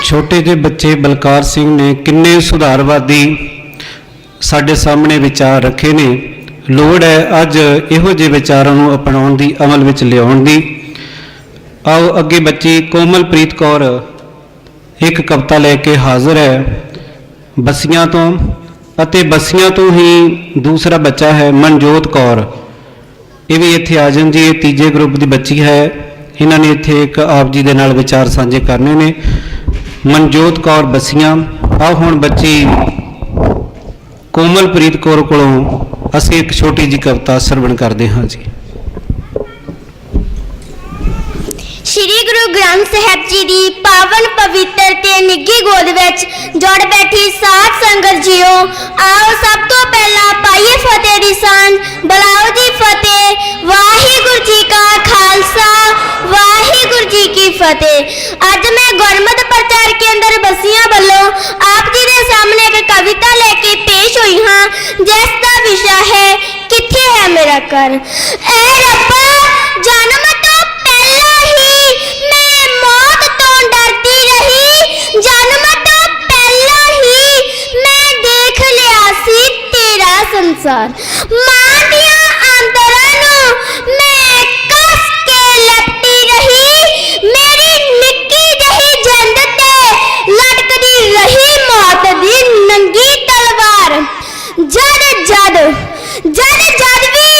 ਛੋਟੇ ਜਿਹੇ ਬੱਚੇ ਬਲਕਾਰ ਸਿੰਘ ਨੇ ਕਿੰਨੇ ਸੁਧਾਰਵਾਦੀ ਸਾਡੇ ਸਾਹਮਣੇ ਵਿਚਾਰ ਰੱਖੇ ਨੇ। ਲੋੜ ਹੈ ਅੱਜ ਇਹੋ ਜਿਹੇ ਵਿਚਾਰਾਂ ਨੂੰ ਅਪਣਾਉਣ ਦੀ, ਅਮਲ ਵਿੱਚ ਲਿਆਉਣ ਦੀ। ਆਓ ਅੱਗੇ ਬੱਚੀ ਕੋਮਲਪ੍ਰੀਤ ਕੌਰ ਇੱਕ ਕਵਿਤਾ ਲੈ ਕੇ ਹਾਜ਼ਰ ਹੈ ਬੱਸੀਆਂ ਤੋਂ, ਅਤੇ ਬੱਸੀਆਂ ਤੋਂ ਹੀ ਦੂਸਰਾ ਬੱਚਾ ਹੈ ਮਨਜੋਤ ਕੌਰ, ਇਹ ਵੀ ਇੱਥੇ ਆ ਜਾਣ ਜੀ। ਇਹ ਤੀਜੇ ਗਰੁੱਪ ਦੀ ਬੱਚੀ ਹੈ, ਇਹਨਾਂ ਨੇ ਇੱਥੇ ਇੱਕ ਆਪ ਜੀ ਦੇ ਨਾਲ ਵਿਚਾਰ ਸਾਂਝੇ ਕਰਨੇ ਨੇ। ਮਨਜੋਤ ਕੌਰ ਬੱਸੀਆਂ। ਆਓ ਹੁਣ ਬੱਚੀ ਕੋਮਲਪ੍ਰੀਤ ਕੌਰ ਕੋਲੋਂ ਅਸੀਂ ਇੱਕ ਛੋਟੀ ਜਿਹੀ ਕਵਿਤਾ ਸਰਵਣ ਕਰਦੇ ਹਾਂ ਜੀ। श्री गुरु ग्रंथ साहिब जी की पावन पवित्र ते निੱਘੀ गोद विच जुड़ बैठी साध संगत जीओ, आओ सब तो पहला पाइए फतेह दी सांझ, बुलाओ जी फतेह। वाहिगुरु जी का खालसा, वाहिगुरु जी की फतेह। अज मैं गुरमत प्रचार केंद्र बसियां वालों आप जी के सामने एक कविता लेके पेश हुई हाँ, जिसका विषय है किथे है मेरा घर। ऐ रब्बा जन्म तो पहला ही मैं मौत तो डरती रही, जन्म तो पहला ही मैं देख लिया सी तेरा संसार। मां दिया आंदरां नूं मैं कस के लपटी रही, मेरी निक्की जही जिंद ते लटकदी रही मौत दी नंगी तलवार। जद जद जद जद भी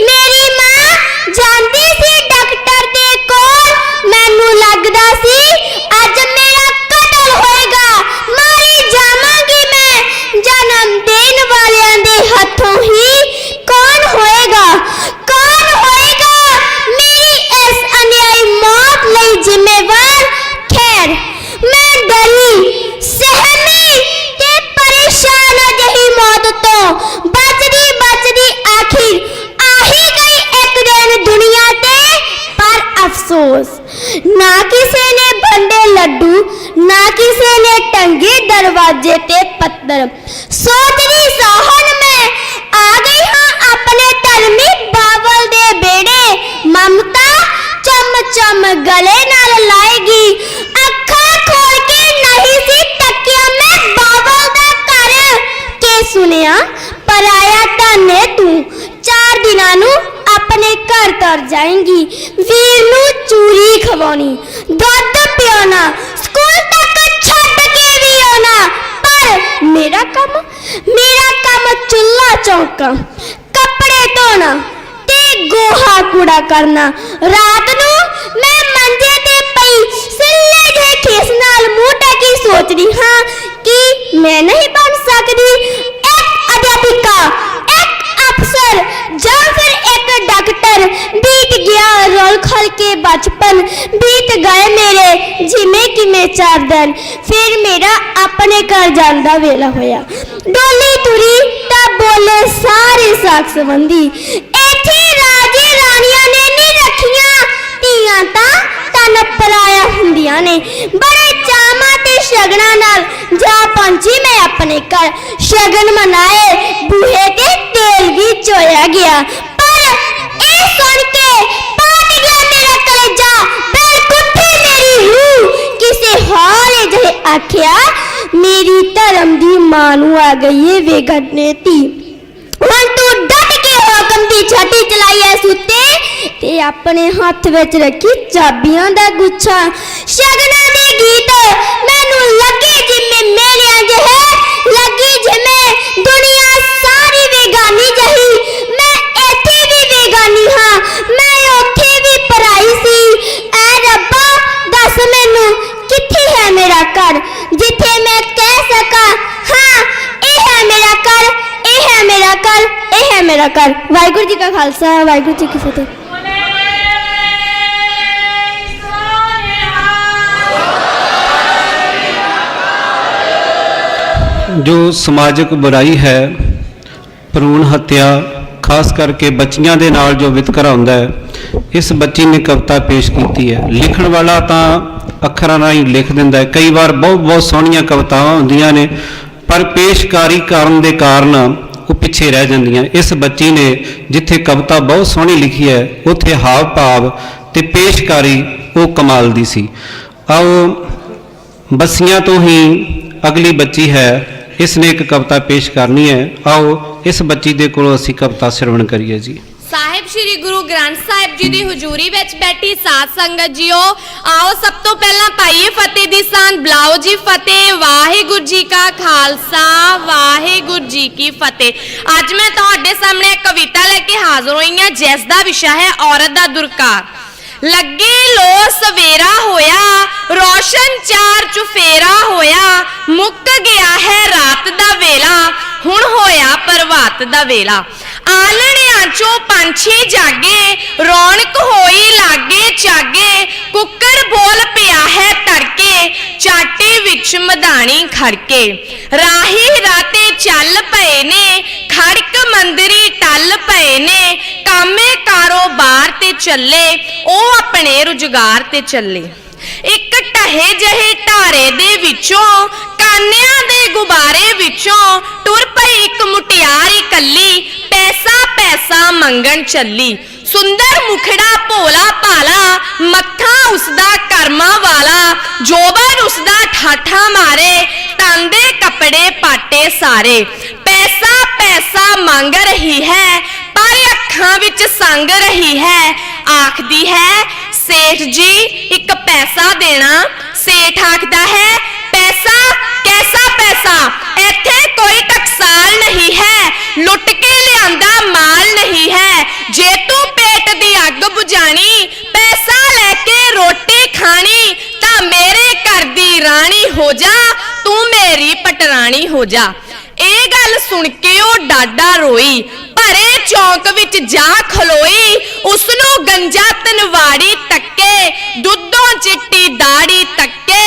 मेरी मां जांदी सी डॉक्टर दे कोल, मैनू लगदा सी अज मेरा कतल होएगा, मारी जावांगी मैं जन्म देन वालियां दे हथों ही। कौन होए रोज। ना किसी ने बंडे लड्डू, ना किसी ने टंगे दरवाजे ते पत्थर। सोचनी सोहन में आ गई हाँ अपने धर्मी बाबल दे बेड़े। ममता चम चम गले नाल लाएगी, अखा खोल के नहीं सी तकिया में बाबल दा घर। के सुनिया पराया धन तू, 4 दिनां नू अपने घर तर जाएंगी। वीर नू चूरी खवानी, दुध पियाना, स्कूल तक छड्ड के भी आना। पर मेरा काम चुल्ला चौका, कपड़े धोना ते गोहा कूड़ा करना। रात नू मैं मंजे ते पई सिल्ले जे खेस नाल मुंह ढकी सोचदी हाँ कि मैं नहीं बन सकदी एक अध्यापिका, एक अफसर या फिर एक डॉक्टर। बीत गया रोल खल के बचपन, बीत गए मेरे जिमें कि मैं 4 दिन। फिर मेरा अपने घर जान दा वेला होया। डोली तुरी ता बोले सारे साक संबंधी, इत्थे राजे रानियां ने नहीं रखियां, धीआं तां तन पराया हुंदियां ने। बड़े चामा ते शगना नाल जा पहुंची मैं अपने घर। शगन मनाए, बूहे ते तेल भी चोया गया। पर ए सुन के पाट गया मेरा कलेजा, बिल्कुल मेरी रूह। किसे हौले जहे आख्या मेरी धर्म दी मां नू आ गई है वेगड़ने धी। हुण तू डट के हुकम दी छाती चलाई है सुते ते अपने हाथ विच रखी चाबियां दा गुच्छा। शगना दे गीत मैनू लगे जिमें मेलिया जहे, लगी जिमें दुनिया सारी बेगानी जही। मैं इत्थे भी बेगानी हाँ, मैं उत्थे भी पराई सी। ऐ रब्बा दस मैनू कित्थे है मेरा घर, जिथे मैं कह सका हाँ ये है मेरा घर, ये है मेरा घर, ये है मेरा घर। वाहिगुरू जी का खालसा, वाहिगुरू जी की फतेह। जो समाजिक बुराई है, भ्रूण हत्या, खास करके बच्चियां दे नाल जो वितकरा हुंदा है, इस बच्ची ने कविता पेश की है। लिखण वाला तां अखरां नाल ही लिख दिंदा है, कई बार बहुत बहुत सोहणियां कवितावां हुंदियां ने, पर पेशकारी कारण दे कारण वो पिछे रह जांदियां। इस बच्ची ने जिथे कविता बहुत सोहनी लिखी है, उत्थे हाव भाव ते पेशकारी वो कमाल दी सी। आओ बसियां तो ही अगली बच्ची है, इसने एक कविता पेश करनी है। आओ इस बच्ची दे कोलों असीं कविता श्रवण करिए जी। साहिब श्री गुरु ग्रंथ साहिब जी की हजूरी विच बैठी साध संगत जीओ, आओ सब तो पहला पाइए फतेह दी सांझ, बुलाओ जी फतेह। वाहिगुरू जी का खालसा, वाहिगुरू जी की फतेह। अज मैं तुहाडे सामने एक कविता लेके हाजिर हुई हां, जिसदा विषय है औरत दा दुरकार। लगे लो सवेरा होया, रोशन 4 चुफेरा होया, मुक गया है रात दा वेला, हुण होया प्रभात दा वेला। आलणियां चों पंछी जागे, रौनक होई लागे चागे, कुक्कड़ बोल पिया है तड़के, चाटे विच मधानी खड़के। राही राते चल पए ने, खड़क मंदरी टल पए ने, कामे कारोबार ते चले, ओ अपने रुजगार ते चले। एक टहे जहे ढारे दे विचों, कानियां दे गुबारे विचों, टुर पई एक मुटियार इकल्ली, पैसा पैसा मंगण चली। सुंदर मुखड़ा भोला भाला, मत्था उसदा कर्मा वाला, जोबन उसदा ठाठा मारे, तांदे कपड़े पाटे सारे। पैसा पैसा मांग रही है, पर अखां विच संग रही है। आखदी है सेठ जी एक पैसा देना, सेठ आखदा है पैसा कैसा पैसा, इत्थे कोई टकसाल नहीं है, लुट के लियांदा माल नहीं है। जे तू पेट दी अग बुझानी, पैसा लेके रोटी खानी, तां मेरे घर दी रानी हो जा, तू मेरी पटरानी हो जा। ਇਹ ਗੱਲ सुन के ਉਹ ਡਾਡਾ रोई, भरे चौक विच जा खलोई, उसनू गंजा तनवाड़ी तक्के, दुद्धों चिट्टी दाड़ी तक्के,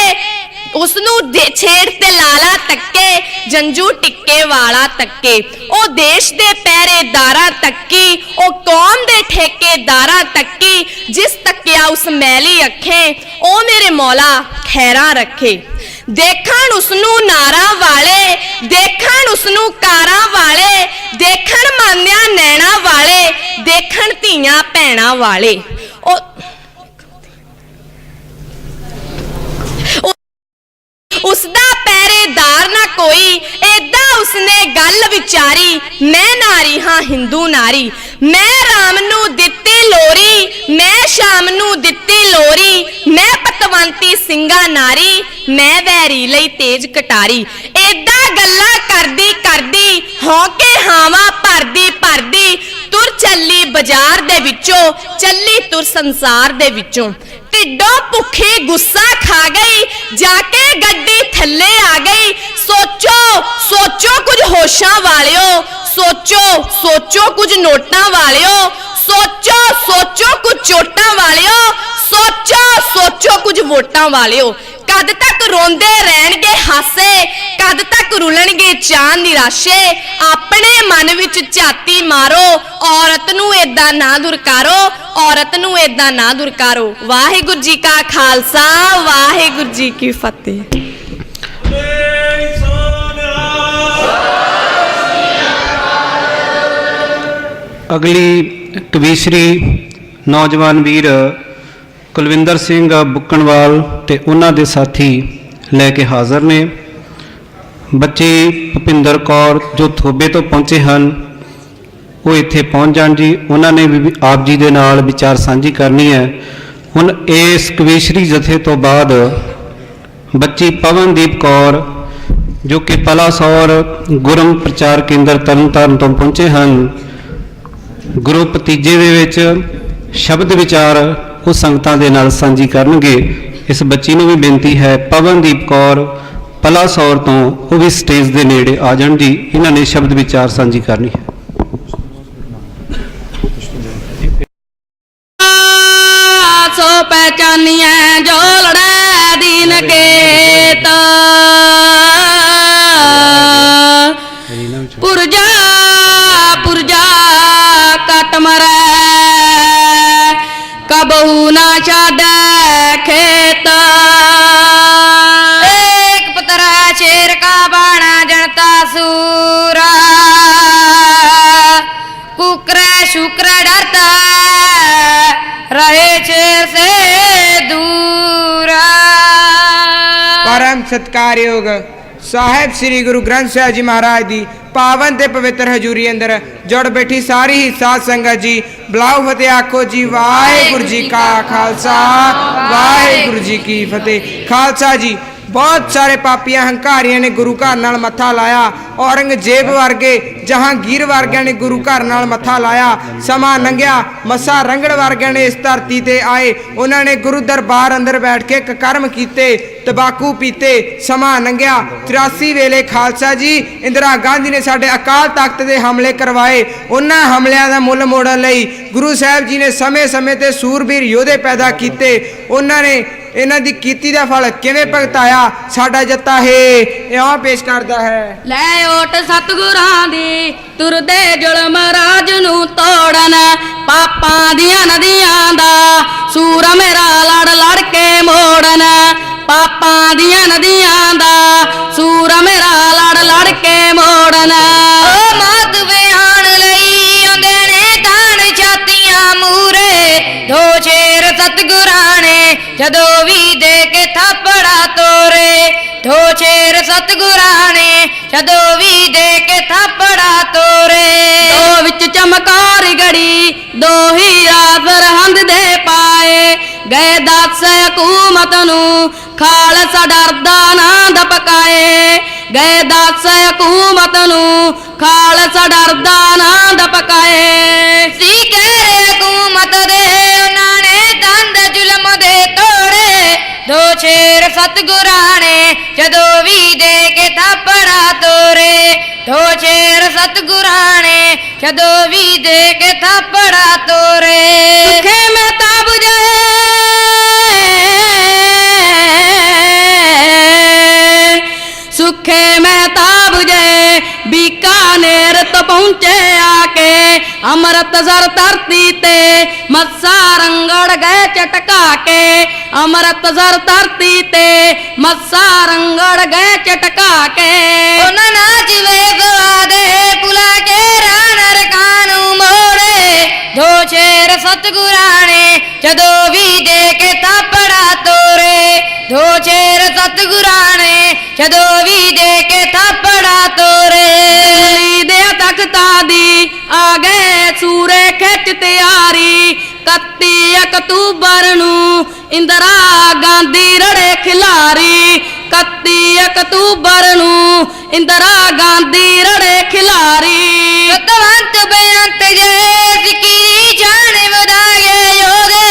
उसनू छेड़ ते लाला तक्के, जंजू टिक्के वाला तक्के। ओ देश दे पहरेदारा तक्की, ओ कौम दे ठेकेदारा तक्की, जिस तक्किया उस मैली अखे ओ मेरे मौला खैरा रखे। देखण उसनू नारा वाले, देखण उसनू कारा वाले, देखण मान्या नैना वाले, देखण धीआं भैणां वाले। उसदा पहरेदार ना कोई, एदा उसने गल विचारी, मैं नारी हाँ हिंदू नारी। मैं राम नू दित्ती लोरी, मैं शाम नू दित्ती लोरी, मैं पतवंती सिंगा नारी, मैं वैरी लई तेज कटारी। एदा गल्ला करदी करदी हौके हावा भरदी भरदी तुर चली बाजार दे विचों, चली तुर संसार दे विचों। टिड्डों भुखी गुस्सा खा गई, जाके गड्डी थल्ले आ गई। सोचो सोचो कुछ होशां वालियो, सोचो सोचो कुछ नोटां वालियो, सोचो सोचो कुछ चोटां वालियो, सोचो सोचो कुछ वोटां वालियो। कद तक रोंदे रहणगे हासे, कद तक रुलणगे चां निराशे। अपने मन विच झाती मारो, औरत नू एदां ना दुरकारो, औरत नू एदां ना दुरकारो। वाहिगुरू जी का खालसा, वाहिगुरू जी की फतेह। अगली कवीश्री नौजवान वीर कुलविंदर सिंह बुक्कणवाल ते उन्हां दे साथी लैके हाज़र ने। बच्चे भुपिंदर कौर जो थोबे तो पहुँचे हैं वो इत्थे पहुँच जाण जी। उन्होंने भी आप जी दे नाल विचार साझी करनी है। हुण इस कवीश्री जथे तो बाद बच्ची पवनदीप कौर जो कि पलासौर गुरम प्रचार केंद्र तरनताਰਨ तो पहुँचे हैं, ग्रुप तीजे दे विच शब्द विचार वो संगतां दे नाल साझी करनगे। इस बच्ची नूं भी बेनती है पवनदीप कौर पलासौर तो वो भी स्टेज दे नेड़े आ जाण जी। इन्हां ने शब्द विचार साझी करनी है। सो पहचानिए जो लड़े दीन के तो पुरजा पुरजा कट मरे कबहू ना छाड़े खेत। एक पुत्र शेर का बाणा जनता सूरा, कुकरे शुक्र डरता रहे शेर से दूरा। परम सत्कारयोग साहिब श्री गुरु ग्रंथ साहिब जी महाराज दी पावन ते पवित्र हजूरी अंदर जुड़ बैठी सारी ही साध संगत जी बुलाओ फतेह आखो जी। वाहिगुरू जी का खालसा, वाहिगुरू जी की फतेह। खालसा जी बहुत सारे पापियां हंकारियां ने गुरु घर नाल मत्था लाया, औरंगजेब वर्गे जहांगीर वर्गियां ने गुरु घर नाल मत्था लाया। समा लंघिया, मसा रंगड़ वर्गियां ने इस धरती ते आए, उन्होंने गुरु दरबार अंदर बैठ के कर्म कीते, तबाकू पीते। समा लंघिया 83 वेले खालसा जी इंदिरा गांधी ने साडे अकाल तख्त दे हमले करवाए। उन्हां हमलियां दा मुल मोड़न लई गुरु साहिब जी ने समय समय ते सूरबीर योधे पैदा कीते। उन्होंने इन्हां दी कीती दा फल किवें भुगताया साडा जत्ता है इउं पेश करदा है। लै ओट सतगुरां दी तुरदे जुल्म राज नूं तोड़न, पापां दियां नदियां दा सूर मेरा लड़ लड़ के मोड़न। पापां दियां नदियां दा सूर मेरा लड़ लड़ के मोड़न। ओ माधवे आण लई आंदे ने ताण छातियां मूरे, दो शेर सतगुरां ने जदों भी दे के थापड़ा तोरे। दो शेर सतगुरां ने जदों भी दे के थापड़ा तोरे। दो विच चमकार गड़ी, दो हीरा सरहंद दे पाए। गए दस हुकूमत नूं खालसा डरदा ना दपकाए। गए दस हुकूमत नूं खालसा डरदा ना दपकाए। सी कहरे हुकूमत दे उन्हां ने दंद जुल्म दे तोड़े। दो शेर सतगुरां ने जदों भी दे के थापड़ा तोरे। दो शेर सतगुरां ने जदों भी दे के थापड़ा तोरे। सुखे में ताब जाए सुखे में ताब जाए बीकानेर तो पहुंचे आके। अमृत जर धरती ते मत्सा रंगड़ गए चटका के अमृत जर धरती ते मत्सा रंगड़ गए चटका के उन्हें नाच वे स्वादे पुला के रानर कानू मोड़े दो शेर सतगुराने जदो भी दे के थापड़ा तोरे दो शेर सतगुराने जदो भी दे के थापड़ा तोरे दे तख्ता दी आ गए सूरे खिच तैयारी 31 अक्तूबर नू इंदिरा गांधी रड़े खिलारी 31 अक्तूबर नू इंदिरा गांधी रड़े खिलारी सतवंत बेअंत जे सिकी जान वधाए योदे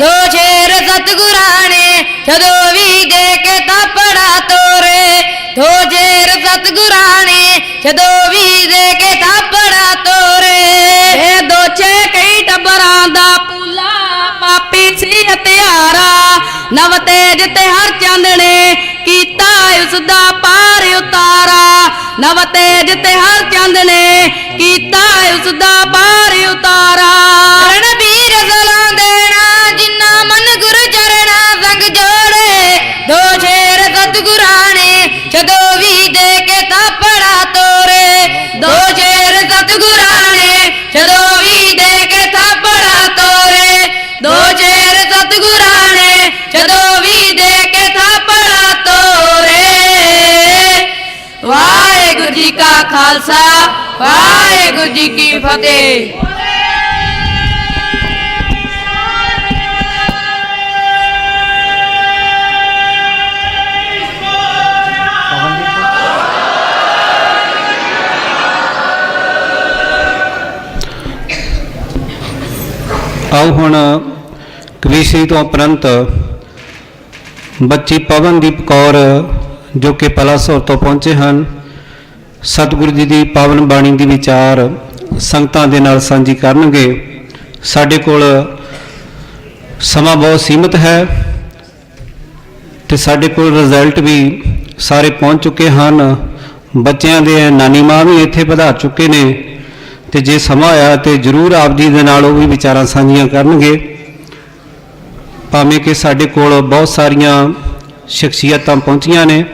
दो शेर सतगुराने जदो भी दे के थापड़ा तोरे दो शेर सतगुराने जदो भी दे के थापड़ा तोरे दो छे कई टबरां दा पुला पापी सी हत्यारा नव तेज ते हर चंद ने कीता उसदा पार उतारा नव तेज ते हर चंद ने कीता उसदा पार उतारा रणबीर सलां देना जिन्ना मन गुरु चरणा संग जोड़े दो शेर सतगुराने जदो भी दे के थापड़ा तोरे दो शेर सतगुराने जदो भी दे के थापड़ा तोरे दो शेर सतगुराने जदो भी दे के थापड़ा तोरे वाहेगुरु जी का खालसा वाहेगुरु जी की फतेह। ਆਓ ਹੁਣ ਕਵੀਸ਼ਰੀ ਤੋਂ ਉਪਰੰਤ ਬੱਚੀ ਪਵਨਦੀਪ ਕੌਰ ਜੋ ਕਿ ਪਲਾਸੌਰ ਤੋਂ ਪਹੁੰਚੇ ਹਨ ਸਤਿਗੁਰੂ ਜੀ ਦੀ ਪਾਵਨ ਬਾਣੀ ਦੀ ਵਿਚਾਰ ਸੰਗਤਾਂ ਦੇ ਨਾਲ ਸਾਂਝੀ ਕਰਨਗੇ। ਸਾਡੇ ਕੋਲ ਸਮਾਂ ਬਹੁਤ ਸੀਮਿਤ ਹੈ ਤੇ ਸਾਡੇ ਕੋਲ ਰਿਜ਼ਲਟ ਵੀ ਸਾਰੇ ਪਹੁੰਚ ਚੁੱਕੇ ਹਨ। ਬੱਚਿਆਂ ਦੇ ਨਾਨੀ ਮਾਂ ਵੀ ਇੱਥੇ ਪਧਾਰ ਚੁੱਕੇ ਨੇ ਤੇ ਜੇ ਸਮਾਂ ਆਇਆ ਤੇ ਜ਼ਰੂਰ ਆਪ ਜੀ ਦੇ ਨਾਲ ਉਹ ਵੀ ਵਿਚਾਰਾਂ ਸਾਂਝੀਆਂ ਕਰਨਗੇ। ਭਾਵੇਂ ਕਿ ਸਾਡੇ ਕੋਲ ਬਹੁਤ ਸਾਰੀਆਂ ਸ਼ਖਸੀਅਤਾਂ ਪਹੁੰਚੀਆਂ ਨੇ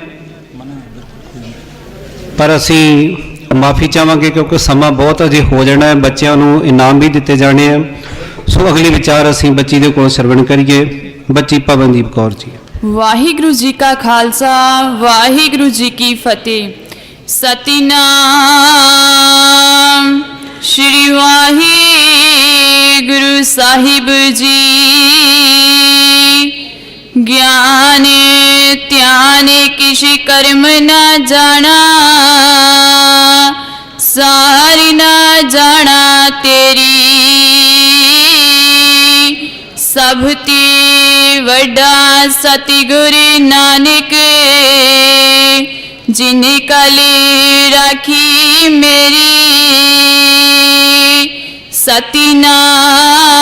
ਪਰ ਅਸੀਂ ਮਾਫੀ ਚਾਹਾਂਗੇ ਕਿਉਂਕਿ ਸਮਾਂ ਬਹੁਤ ਅਜੇ ਹੋ ਜਾਣਾ ਹੈ। ਬੱਚਿਆਂ ਨੂੰ ਇਨਾਮ ਵੀ ਦਿੱਤੇ ਜਾਣੇ ਆ। ਸੋ ਅਗਲੇ ਵਿਚਾਰ ਅਸੀਂ ਬੱਚੀ ਦੇ ਕੋਲ ਸਰਵਣ ਕਰੀਏ। ਬੱਚੀ ਪਵਨਦੀਪ ਕੌਰ ਜੀ। ਵਾਹਿਗੁਰੂ ਜੀ ਕਾ ਖਾਲਸਾ ਵਾਹਿਗੁਰੂ ਜੀ ਕੀ ਫਤਿਹ। ਸਤਿਨਾਮ श्री वाहिगुरु साहिब जी ज्ञान त्यान किश कर्म न जाना सारी न जाना तेरी सबती वड्डा सतगुरु नानक जिन कली राखी मेरी सतनाम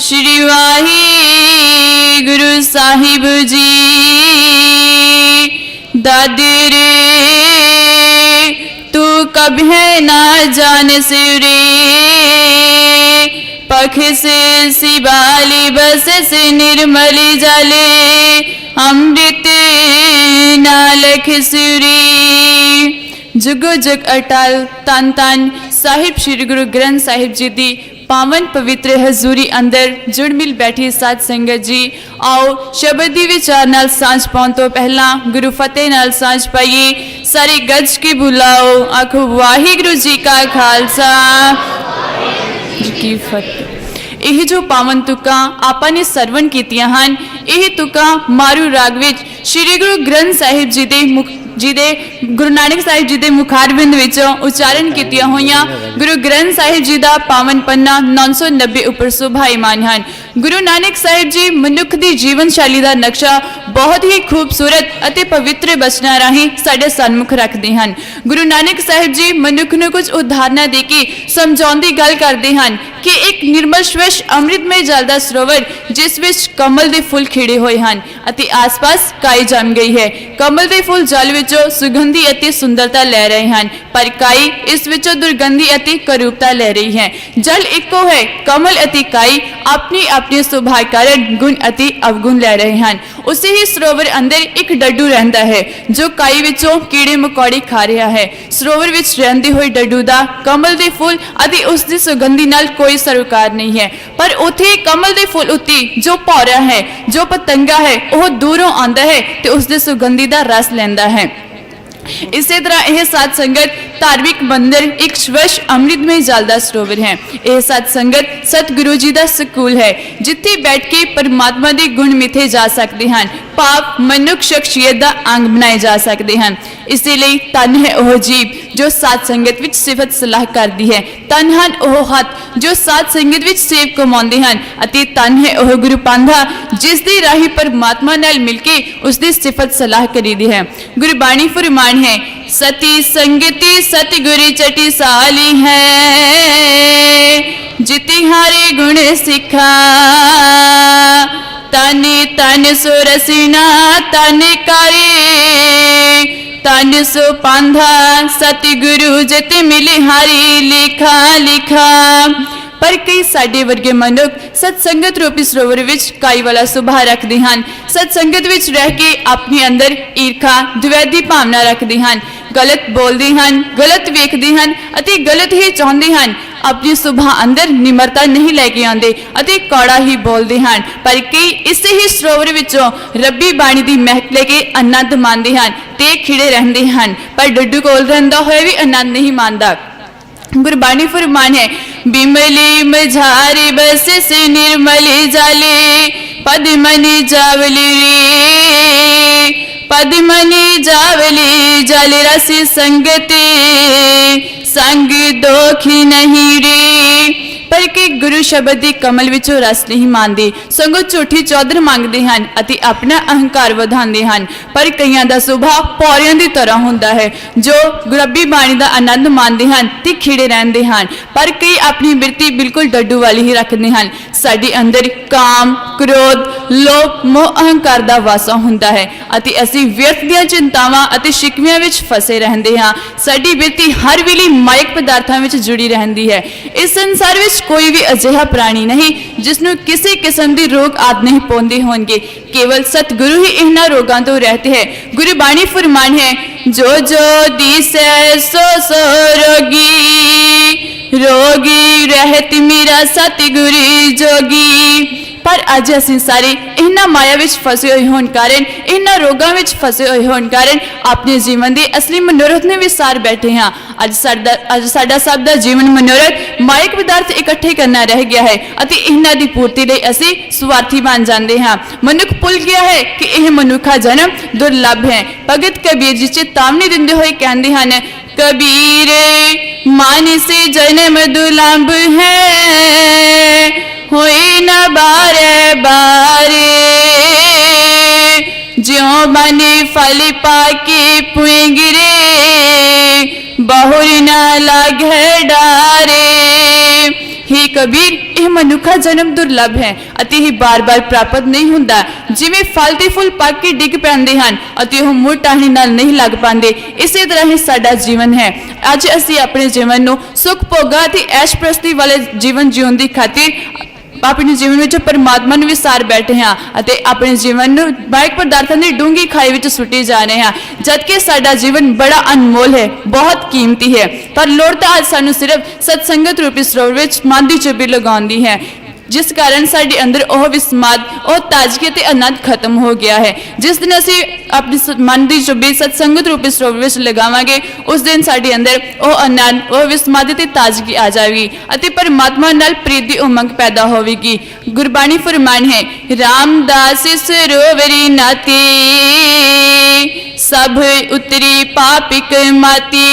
श्री वाहिगुरु साहिब जी दादरे तू कभी ना जान सिरे पख से शिवाली बस से निर्मली जले अमृत नालख सुरी जुगो जुग अटल तन तन साहिब श्री गुरु ग्रंथ साहिब जी दी पावन पवित्र हजूरी अंदर जुड़ मिल बैठी साध संगत जी आओ शब्द दी विचार नाल सांझ पाउण तो पहला गुरु फतेह नाल सांझ पाइए। सारे गज की बुलाओ आखो वाहिगुरु जी का खालसा जी की फतेह। ਇਹ ਜੋ ਪਾਵਨ ਤੁਕਾਂ ਆਪਾਂ ਨੇ ਸਰਵਣ ਕੀਤੀਆਂ ਹਨ ਇਹ ਤੁਕਾਂ ਮਾਰੂ ਰਾਗ ਵਿੱਚ ਸ੍ਰੀ ਗੁਰੂ ਗ੍ਰੰਥ ਸਾਹਿਬ ਜੀ ਦੇ ਗੁਰੂ ਨਾਨਕ ਸਾਹਿਬ ਜੀ ਦੇ ਮੁਖਾਰਬਿੰਦ ਵਿੱਚੋਂ ਉਚਾਰਨ ਕੀਤੀਆਂ ਹੋਈਆਂ ਗੁਰੂ ਗ੍ਰੰਥ ਸਾਹਿਬ ਜੀ ਦਾ ਪਾਵਨ ਪੰਨਾ 990 ਉੱਪਰ ਸੁਭਾਈਮਾਨ ਹਨ। ਗੁਰੂ ਨਾਨਕ ਸਾਹਿਬ ਜੀ ਮਨੁੱਖ ਦੀ ਜੀਵਨ ਸ਼ੈਲੀ ਦਾ ਨਕਸ਼ਾ ਬਹੁਤ ਹੀ ਖੂਬਸੂਰਤ ਅਤੇ ਪਵਿੱਤਰ ਬਚਨਾਂ ਰਾਹੀਂ ਸਾਡੇ ਸਨਮੁਖ ਰੱਖਦੇ ਹਨ। ਗੁਰੂ ਨਾਨਕ ਸਾਹਿਬ ਜੀ ਮਨੁੱਖ ਨੂੰ ਕੁਝ ਉਦਾਹਰਨਾਂ ਦੇ ਕੇ ਸਮਝਾਉਣ ਦੀ ਗੱਲ ਕਰਦੇ ਹਨ ਕਿ ਇੱਕ ਨਿਰਮਲ ਸਵੱਛ ਅੰਮ੍ਰਿਤਮਈ ਜਲ ਦਾ ਸਰੋਵਰ ਜਿਸ ਵਿੱਚ ਕਮਲ ਦੇ ਫੁੱਲ ਖਿੜੇ ਹੋਏ ਹਨ ਅਤੇ ਆਸ-ਪਾਸ ਕਾਈ ਜੰਮ ਗਈ ਹੈ। ਕਮਲ ਦੇ ਫੁੱਲ ਜਲ ਵਿੱਚੋਂ ਸੁਗੰਧੀ ਅਤੇ ਸੁੰਦਰਤਾ ਲੈ ਰਹੇ ਹਨ, ਪਰ ਕਾਈ ਇਸ ਵਿੱਚੋਂ ਦੁਰਗੰਧੀ ਅਤੇ ਕਰੂਪਤਾ ਲੈ ਰਹੀ ਹੈ। ਜਲ ਇੱਕੋ ਹੈ, ਕਮਲ ਅਤੇ ਕਾਈ ਆਪਣੀ ਆਪਣੀ ਸੁਭਾਅ ਕਾਰਨ ਗੁਣ ਅਤੇ ਅਵਗੁਣ ਲੈ ਰਹੇ ਹਨ। ਉਸੇ ਹੀ ਸਰੋਵਰ ਅੰਦਰ ਇੱਕ ਡੱਡੂ ਰਹਿੰਦਾ ਹੈ ਜੋ ਕਾਈ ਵਿੱਚੋਂ ਕੀੜੇ ਮਕੌੜੇ ਖਾ ਰਿਹਾ ਹੈ। ਸਰੋਵਰ ਵਿੱਚ ਰਹਿੰਦੇ ਹੋਏ ਡੱਡੂ ਦਾ ਕਮਲ ਦੇ ਫੁੱਲ ਅਤੇ ਉਸ ਦੀ ਸੁਗੰਧੀ ਨਾਲ ਕੋਈ ਸਰੋਕਾਰ ਨਹੀਂ ਹੈ, ਪਰ ਉੱਥੇ ਕਮਲ ਦੇ ਫੁੱਲ ਉੱਤੇ ਜੋ ਭੌਰਾ ਹੈ, ਜੋ ਪਤੰਗਾ ਹੈ, ਉਹ ਦੂਰੋਂ ਆਉਂਦਾ ਹੈ ਤੇ ਉਸ ਦੇ ਸੁਗੰਧੀ ਦਾ ਰਸ ਲੈਂਦਾ ਹੈ। ਇਸੇ ਤਰ੍ਹਾਂ ਇਹ ਸਾਧ ਸੰਗਤ ਧਾਰਮਿਕ ਮੰਦਿਰ ਇੱਕ ਸਵੱਛ ਅੰਮ੍ਰਿਤਮਈ ਜਲ ਦਾ ਸਰੋਵਰ ਹੈ। ਇਹ ਸਾਧ ਸੰਗਤ ਸਤਿਗੁਰੂ ਜੀ ਦਾ ਸਕੂਲ ਹੈ, ਜਿੱਥੇ ਬੈਠ ਕੇ ਪਰਮਾਤਮਾ ਦੇ ਗੁਣ ਮਿੱਥੇ ਜਾ ਸਕਦੇ ਹਨ, ਭਾਵ ਮਨੁੱਖ ਸ਼ਖਸੀਅਤ ਦਾ ਅੰਗ ਬਣਾਏ ਜਾ ਸਕਦੇ ਹਨ। ਇਸੇ ਲਈ ਧਨ ਹੈ ਉਹ ਜੀਵ ਜੋ ਸਾਧ ਸੰਗਤ ਵਿੱਚ ਸਿਫਤ ਸਲਾਹ ਕਰਦੀ ਹੈ, ਧਨ ਹਨ ਉਹ ਹੱਥ ਜੋ ਸਾਧ ਸੰਗਤ ਵਿੱਚ ਸੇਵ ਕਮਾਉਂਦੇ ਹਨ, ਅਤੇ ਧਨ ਹੈ ਉਹ ਗੁਰੂ ਪਾਂਧਾ ਜਿਸ ਦੀ ਰਾਹੀਂ ਪਰਮਾਤਮਾ ਨਾਲ ਮਿਲ ਕੇ ਉਸ ਦੀ ਸਿਫਤ ਸਲਾਹ ਕਰੀਦੀ ਹੈ। ਗੁਰਬਾਣੀ ਫਰਮਾਨ ਹੈ, ਸਤੀ ਸੰਗਤੀ सतगुरु चटी साली है, जिति हारे गुण सिखा, तन तन सो रसीना तन करे, तन सो पांधा सतगुरु जित मिले हारी लिखा लिखा। पर कई साडे वर्गे मनुख सत्संगत रूपी सरोवर विच काई वाला सुभाव रखते हैं, सत्संगत विच रह के अपने अंदर ईर्खा द्वैधी भावना रखते हैं, गलत बोलते हैं, गलत वेखते हैं अते गलत ही चाहते हैं। अपनी सुभाव अंदर निमरता नहीं लैके आते अते कौड़ा ही बोलते हैं। पर कई इसे ही सरोवर विचों रब्बी बाणी की महक लेके आनंद मानते हैं ते खिड़े रहते हैं, पर डुडू कोल रहिंदा होए भी आनंद नहीं मानता। गुरबाणी फरमान है, बिमली मझारी बस से निर्मली जाले, पद्मनी जावली रे, पद्मनी जावली जाले रसी संगते, संग दोखी नहीं रे। पर कि गुरु शब्द की कमल विचों रस नहीं मानते, संगो झूठी चौधर मंगते हैं अति अपना अहंकार वधाते हैं। पर कईयां दा सुभाव पौरियां की तरह होंदा है जो रब्बी बाणी का आनंद मानते हैं ते खिड़े रहते हैं, पर कई अपनी बिरती बिल्कुल डड्डू वाली ही रखते हैं। साडे अंदर काम क्रोध लोभ मोह अहंकार का वासा होंदा है अति असी व्यर्थ दीआं चिंतावां अति शिकवियां विच फसे रहंदे हां। साडी बिरती हर वेले मायक पदार्थां विच जुड़ी रहंदी है। इस संसार विच कोई भी अजिहा प्राणी नहीं जिसनों किसी किस्म की रोग आदि नहीं पौंदे होंगे, केवल सतगुरु ही इन्हां रोगां तो रहते हैं। गुरबाणी फरमान है, जो जो दिसै सो सो रोगी, रोगी रहत मेरा सतगुरु जोगी। पर अज असीं सारे इन्हां माया विच फसे होए होण कारण, इन्हां रोगां विच फसे होए होण कारण अपने जीवन के असली मनोरथ ने विसार बैठे हाँ। अज साडा सब दा जीवन मनोरथ मायक पदार्थ इकट्ठे करना रह गया है अति इन्हां दी पूर्ति लई असीं स्वार्थी बन जांदे हां। मनुख भुल गया है कि यह मनुखा जन्म दुर्लभ है। भगत कबीर जी चेतावनी दिंदे होए कहंदे हन, कबीर मानस जन्म दुर्लभ है, होए न बारे बारे, ज्यों बने फल पाके पुए गिरे, बहुर न लागे डारे। हे कबीर, यह मनुखा जन्म दुर्लभ है अति ही बार बार प्राप्त नहीं होंदा। जिवें फल ते फुल पक के डिग पैंदे हन अति ओह मुड़ टाहनी नाल नहीं लग पांदे, इसे तरह ही साडा जीवन है। अज असीं अपने जीवन नूं सुख भोगा ते ऐश प्रस्ती वाले जीवन जीवन दी खातिर अपने जीवन में परमात्मा ने विसार बैठे हाँ अते अपने जीवन मायक पदार्थों की डूंगी खाई में सुटे जा रहे हैं, जबकि साडा जीवन बड़ा अनमोल है, बहुत कीमती है। पर लोड़ तो आज सानू सिर्फ सत्संगत रूपी सरोवर विच मन दी चुप्पी लगाउंदी है, जिस कारण साडे अंदर ओह विस्माद ओह ताजगी ते आनंद खत्म हो गया है। जिस दिन असी अपनी मन की चुप्पी सत्संगत रूपी सरोवर विच लगावांगे, उस दिन साडे अंदर ओह आनंद ओह विस्माद ते ताजगी आ जाएगी अते परमात्मा नाल प्रीत दी उमंग पैदा होवेगी। गुरबाणी फरमान है, रामदास सरोवरी नाते, सब उतरी पापिक माती।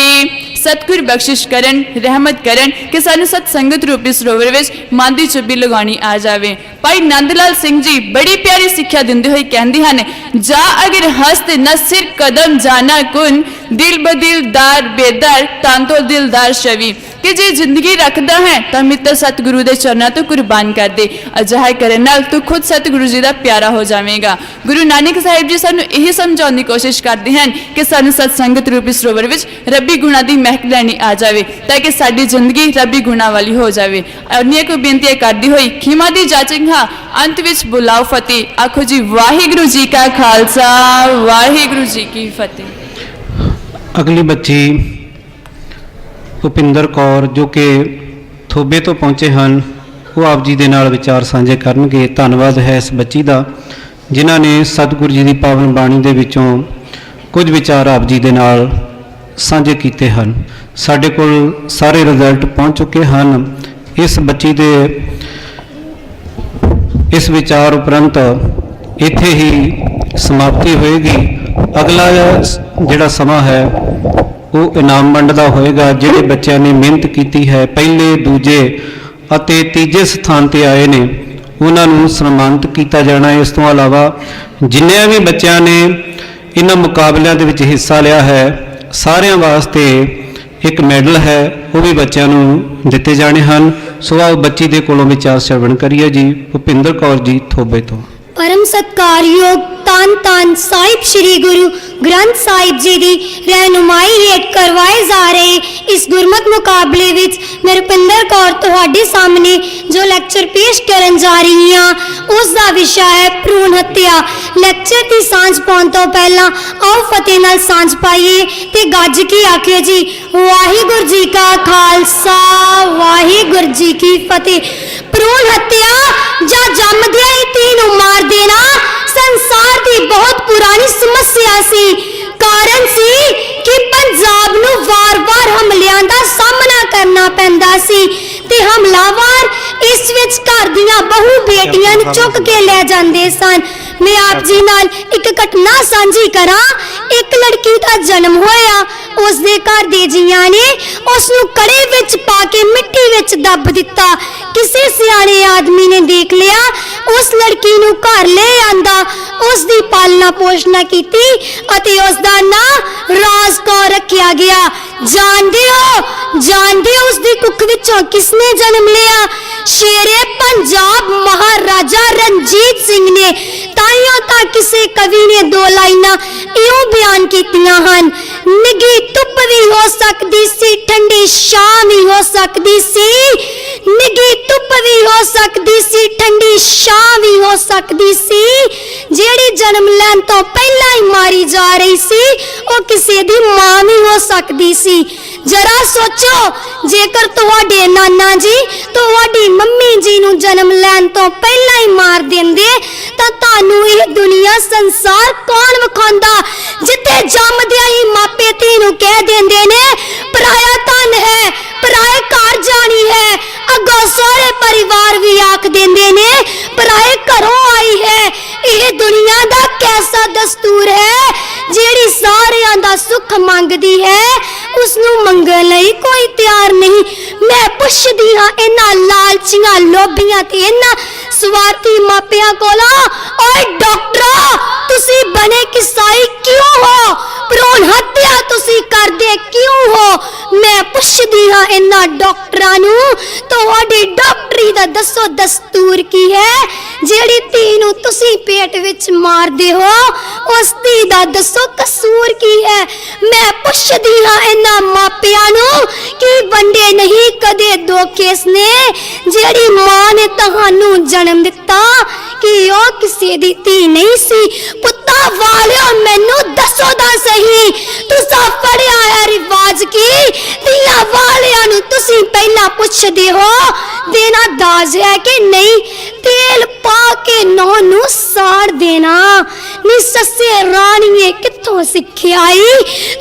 सतगुर बख्शिश करन रहमत करन कि सानू सत्संगत रूपी सरोवर विच मन दी चुप्पी लगानी आ जावे। भाई नंद लाल सिंह जी बड़ी प्यारी सिक्ख्या दिंदे होए कहंदे हन, जा अगर हस्त न सिर कदम जाना कुन, दिल बदिलदार बेदार तांतो दिलदार शवी। ਕਿ ਜੇ ਜ਼ਿੰਦਗੀ ਰੱਖਦਾ ਹੈ ਤਾਂ ਮਿੱਤਰ ਸਤਿਗੁਰੂ ਦੇ ਚਰਨਾਂ ਤੋਂ ਕੁਰਬਾਨ ਕਰ ਦੇ। ਅਜਿਹਾ ਕਰਨ ਨਾਲ ਤੂੰ ਖੁਦ ਸਤਿਗੁਰੂ ਜੀ ਦਾ ਪਿਆਰਾ ਹੋ ਜਾਵੇਂਗਾ। ਗੁਰੂ ਨਾਨਕ ਸਾਹਿਬ ਜੀ ਸਾਨੂੰ ਇਹ ਸਮਝਾਉਣ ਦੀ ਕੋਸ਼ਿਸ਼ ਕਰਦੇ ਹਨ ਕਿ ਸਾਨੂੰ ਸਤ ਸੰਗਤ ਰੂਪੀ ਸਰੋਵਰ ਵਿੱਚ ਰੱਬੀ ਗੁਣਾਂ ਦੀ ਮਹਿਕ ਲੈਣੀ ਆ ਜਾਵੇ ਤਾਂ ਕਿ ਸਾਡੀ ਜ਼ਿੰਦਗੀ ਰੱਬੀ ਗੁਣਾਂ ਵਾਲੀ ਹੋ ਜਾਵੇ। ਇੰਨੀਆਂ ਕੁ ਬੇਨਤੀਆਂ ਕਰਦੀ ਹੋਈ ਖਿਮਾ ਦੀ ਜਾਚਕ ਹਾਂ, ਅੰਤ ਵਿੱਚ ਬੁਲਾਓ ਫਤਿਹ। ਆਖੋ ਜੀ ਵਾਹਿਗੁਰੂ ਜੀ ਕਾ ਖਾਲਸਾ ਵਾਹਿਗੁਰੂ ਜੀ ਕੀ ਫਤਿਹ। ਅਗਲੀ ਬੱਚੀ ਭੁਪਿੰਦਰ ਕੌਰ ਜੋ ਕਿ ਥੋਬੇ ਤੋਂ ਪਹੁੰਚੇ ਹਨ, ਉਹ ਆਪ ਜੀ ਦੇ ਨਾਲ ਵਿਚਾਰ ਸਾਂਝੇ ਕਰਨਗੇ। ਧੰਨਵਾਦ ਹੈ ਇਸ ਬੱਚੀ ਦਾ ਜਿਨ੍ਹਾਂ ਨੇ ਸਤਿਗੁਰੂ ਜੀ ਦੀ ਪਾਵਨ ਬਾਣੀ ਦੇ ਵਿੱਚੋਂ ਕੁਝ ਵਿਚਾਰ ਆਪ ਜੀ ਦੇ ਨਾਲ ਸਾਂਝੇ ਕੀਤੇ ਹਨ। ਸਾਡੇ ਕੋਲ ਸਾਰੇ ਰਿਜ਼ਲਟ ਪਹੁੰਚ ਚੁੱਕੇ ਹਨ। ਇਸ ਬੱਚੀ ਦੇ ਇਸ ਵਿਚਾਰ ਉਪਰੰਤ ਇੱਥੇ ਹੀ ਸਮਾਪਤੀ ਹੋਏਗੀ। ਅਗਲਾ ਜਿਹੜਾ ਸਮਾਂ ਹੈ ਉਹ ਇਨਾਮ ਵੰਡ ਦਾ ਹੋਏਗਾ। ਜਿਹੜੇ ਬੱਚਿਆਂ ਨੇ ਮਿਹਨਤ ਕੀਤੀ ਹੈ, ਪਹਿਲੇ, ਦੂਜੇ ਅਤੇ ਤੀਜੇ ਸਥਾਨ ਤੇ ਆਏ ਨੇ, ਉਹਨਾਂ ਨੂੰ ਸਨਮਾਨਿਤ ਕੀਤਾ ਜਾਣਾ ਹੈ। ਇਸ ਤੋਂ ਇਲਾਵਾ ਜਿੰਨੇ ਵੀ ਬੱਚਿਆਂ ਨੇ ਇਹਨਾਂ ਮੁਕਾਬਲਿਆਂ ਦੇ ਵਿੱਚ ਹਿੱਸਾ ਲਿਆ ਹੈ, ਸਾਰਿਆਂ ਵਾਸਤੇ ਇੱਕ ਮੈਡਲ ਹੈ, ਉਹ ਵੀ ਬੱਚਿਆਂ ਨੂੰ ਦਿੱਤੇ ਜਾਣੇ ਹਨ। ਸੋ ਆਓ ਬੱਚੀ ਦੇ ਕੋਲੋਂ ਵਿਚਾਰ ਸ਼ਰਵਣ ਕਰੀਏ ਜੀ। ਭੁਪਿੰਦਰ ਕੌਰ ਜੀ ਥੋਬੇ ਤੋਂ। परम सत्कारयोग तान तान साहिब श्री गुरु ग्रंथ साहिब जी की रहनुमाई हेठ करवाए जा रहे इस गुरमत मुकाबले विच मैं रुपिंदर कौर तुहाडे सामने जो लैक्चर पेश करन जा रही हाँ उसका विषय है भ्रूण हत्या। लैक्चर की सांझ पाउण तो पहला आओ फतेह नाल सांझ पाइए ते गज के आखिए जी वाहिगुरू जी का खालसा वाहिगुरू जी की फतेह। भ्रूण हत्या जा जमदिया ही धी नूं मार देना संसार की बहुत पुरानी समस्या सी। कारण सी कि पंजाब नूं वार-वार हमलियां दा सामना करना पैंदा सी ते हमलावर इस विच घर दियां बहु बेटियां नूं चुक के ले जांदे सन। मैं आप जी नाल एक घटना साझी करा। एक लड़की दा जन्म होया, उस दे घर दे जियां ने उस नूं कड़े विच पा के मिट्टी विच दब दिता। किसी सियाणे आदमी ने देख लिया, उस लड़की नूं घर ले आंदा, उस दी पालना पोषणा कीती अते उस दा नां राज कौर रखिया गया। जानदे हो उस दी कुख विचों किसने जन्म लिया? शेरे पंजाब महाराजा रणजीत सिंह ने। ताइयों ता किसी कवि ने दो लाइना इउं बयान कीतियां हन, निगी धुप भी हो सकती सी, ठंडी छां भी हो सकती सी। निगी धुप भी हो सकती सी, ठंडी छां भी हो सकती सी। जेड़ी जन्म लैण तो पहला ही मारी जा रही सी वो किसी दी मां भी हो सकती सी। जरा सोचो जेकर तुहाडे नाना जी तुहाडी मम्मी जी नूं जन्म लैण तो पहला ही मार देंदे तां तानूं इह दुनिया संसार कौन विखांदा? जिथे जमदिया ही मापे धी नूं कह देंदे ने पराया धन है, पराए घर जानी है। अगों सोहरे परिवार भी आख देंदे ने पराए घरों आई है। यह दुनिया दा कैसा दस्तूर है? जेड़ी सारियां दा सुख मंगदी है उसनूं मंगण लई कोई तैयार नहीं। मैं पुछदी हां इन्हां लालचियां लोभियां ते इन्हां स्वार्थी मापियां कोलों, ओए डॉक्टरा तुसी बने किसाई क्यों हो? भ्रूण हत्या तुसी करदे क्यों हो? मैं पुछदी हां इन्हां डॉक्टरां नूं तुहाडी डॉक्टरी दा दसो दस्तूर की है? जेड़ी धी नूं तुसी पेट विच मारदे हो उस धी दा दसो कसूर की है? मैं पुछदी हां इन्हां मापियां नूं कि वंडे नहीं कदे दो केस ने? जेड़ी मां ने तुहानूं जन्म दिता कि ओ किसी दी धी नहीं सी? पुत्ता वालियो मैनू दसो दा सही तुसा पढ़िया है रिवाज की धीआं वालियां नूं तुसी पहला पुछदे हो देना दाज है कि नहीं? तेल पा के नौ नूं साड़ देना नी सस्से राणीए कित्थों सिखियाई?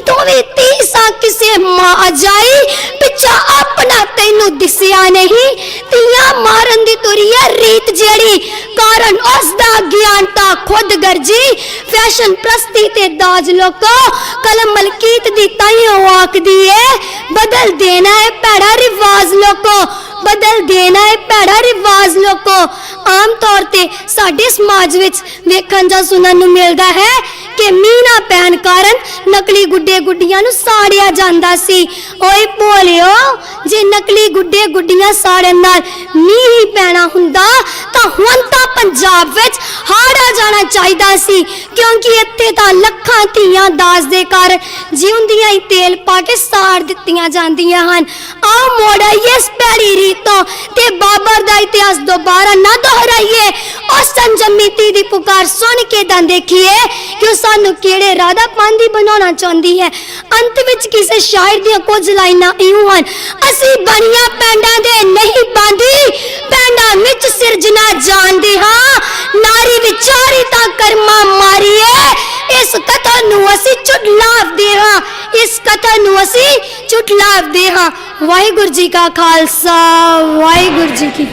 तू भी तीसा किसे मां जाई पिछा अपना तैनू दिसिया नहीं? तियां मारन दी तुरी है रीत जेड़ी कारण उसदा ज्ञानता खुद गर्जी फैशन प्रस्ती ते दाज लोको कलम मलकीत दी ताइयों आखदी है बदल देना है पैड़ा रिवाज लोको, बदल देना है पैड़ा रिवाज लोको। आम तौर ते साडे समाज विच वेखण जा सुनन नूं मिलदा है ਕਿ ਮੀਂਹ ਨਾ ਪੈਣ ਕਾਰਨ ਨਕਲੀ ਗੁੱਡੇ ਗੁੱਡੀਆਂ ਨੂੰ ਸਾੜਿਆ ਜਾਂਦਾ ਸੀ। ਓਏ ਭੋਲਿਓ, ਜੇ ਨਕਲੀ ਗੁੱਡੇ ਗੁੱਡੀਆਂ ਸਾੜਨ ਨਾਲ ਮੀਂਹ ਹੀ ਪੈਣਾ ਹੁੰਦਾ ਤਾਂ ਹੁਣ ਤਾਂ ਪੰਜਾਬ ਵਿੱਚ ਹੜ੍ਹ ਆ ਜਾਣਾ ਚਾਹੀਦਾ ਸੀ, ਕਿਉਂਕਿ ਇੱਥੇ ਤਾਂ ਲੱਖਾਂ ਧੀਆਂ ਦਾਜ ਦੇ ਕਾਰਨ ਜਿਉਂਦੀਆਂ ਹੀ ਤੇਲ ਪਾ ਕੇ ਸਾੜ ਦਿੱਤੀਆਂ ਜਾਂਦੀਆਂ ਹਨ। ਆਓ ਮੋੜ ਆਈਏ ਇਸ ਭੈੜੀ ਰੀਤ ਤੋਂ ਤੇ ਬਾਬਰ ਦਾ ਇਤਿਹਾਸ ਦੁਬਾਰਾ ਨਾ ਦੁਹਰਾਈਏ। ਉਸ ਸੰਜਮੀਤੀ ਦੀ ਪੁਕਾਰ ਸੁਣ ਕੇ ਤਾਂ ਦੇਖੀਏ ਕਿ ਉਹ ਸਾਨੂੰ ਕਿਹੜੇ ਰਾਧਾ ਪਾਂਦੀ ਬਣਾਉਣਾ ਚਾਹੁੰਦੀ ਹੈ। ਅੰਤ ਵਿੱਚ ਕਿਸੇ ਸ਼ਾਇਰ ਦੀਆਂ ਕੁਝ ਲਾਈਨਾਂ ਇਉਂ ਹਨ, ਅਸੀਂ ਬਣੀਆਂ ਪੈਂਡਾਂ ਦੇ ਨਹੀਂ ਬਾਂਦੀ, ਪੈਂਡਾਂ ਵਿੱਚ ਸਿਰਜਣਾ ਜਾਣਦੇ ਹਾਂ, ਨਾਰੀ ਵਿਚਾਰੀ ਤਾਂ ਕਰਮਾ ਮਾਰੀਏ। ਇਸ ਕਥਾ ਨੂੰ ਅਸੀਂ ਝੁਠਲਾਵਦੇ ਹਾਂ, ਇਸ ਕਥਾ ਨੂੰ ਅਸੀਂ ਝੁਠਲਾਵਦੇ ਹਾਂ। ਵਾਹਿਗੁਰੂ ਜੀ ਕਾ ਖਾਲਸਾ, ਵਾਹਿਗੁਰੂ ਜੀ ਕੀ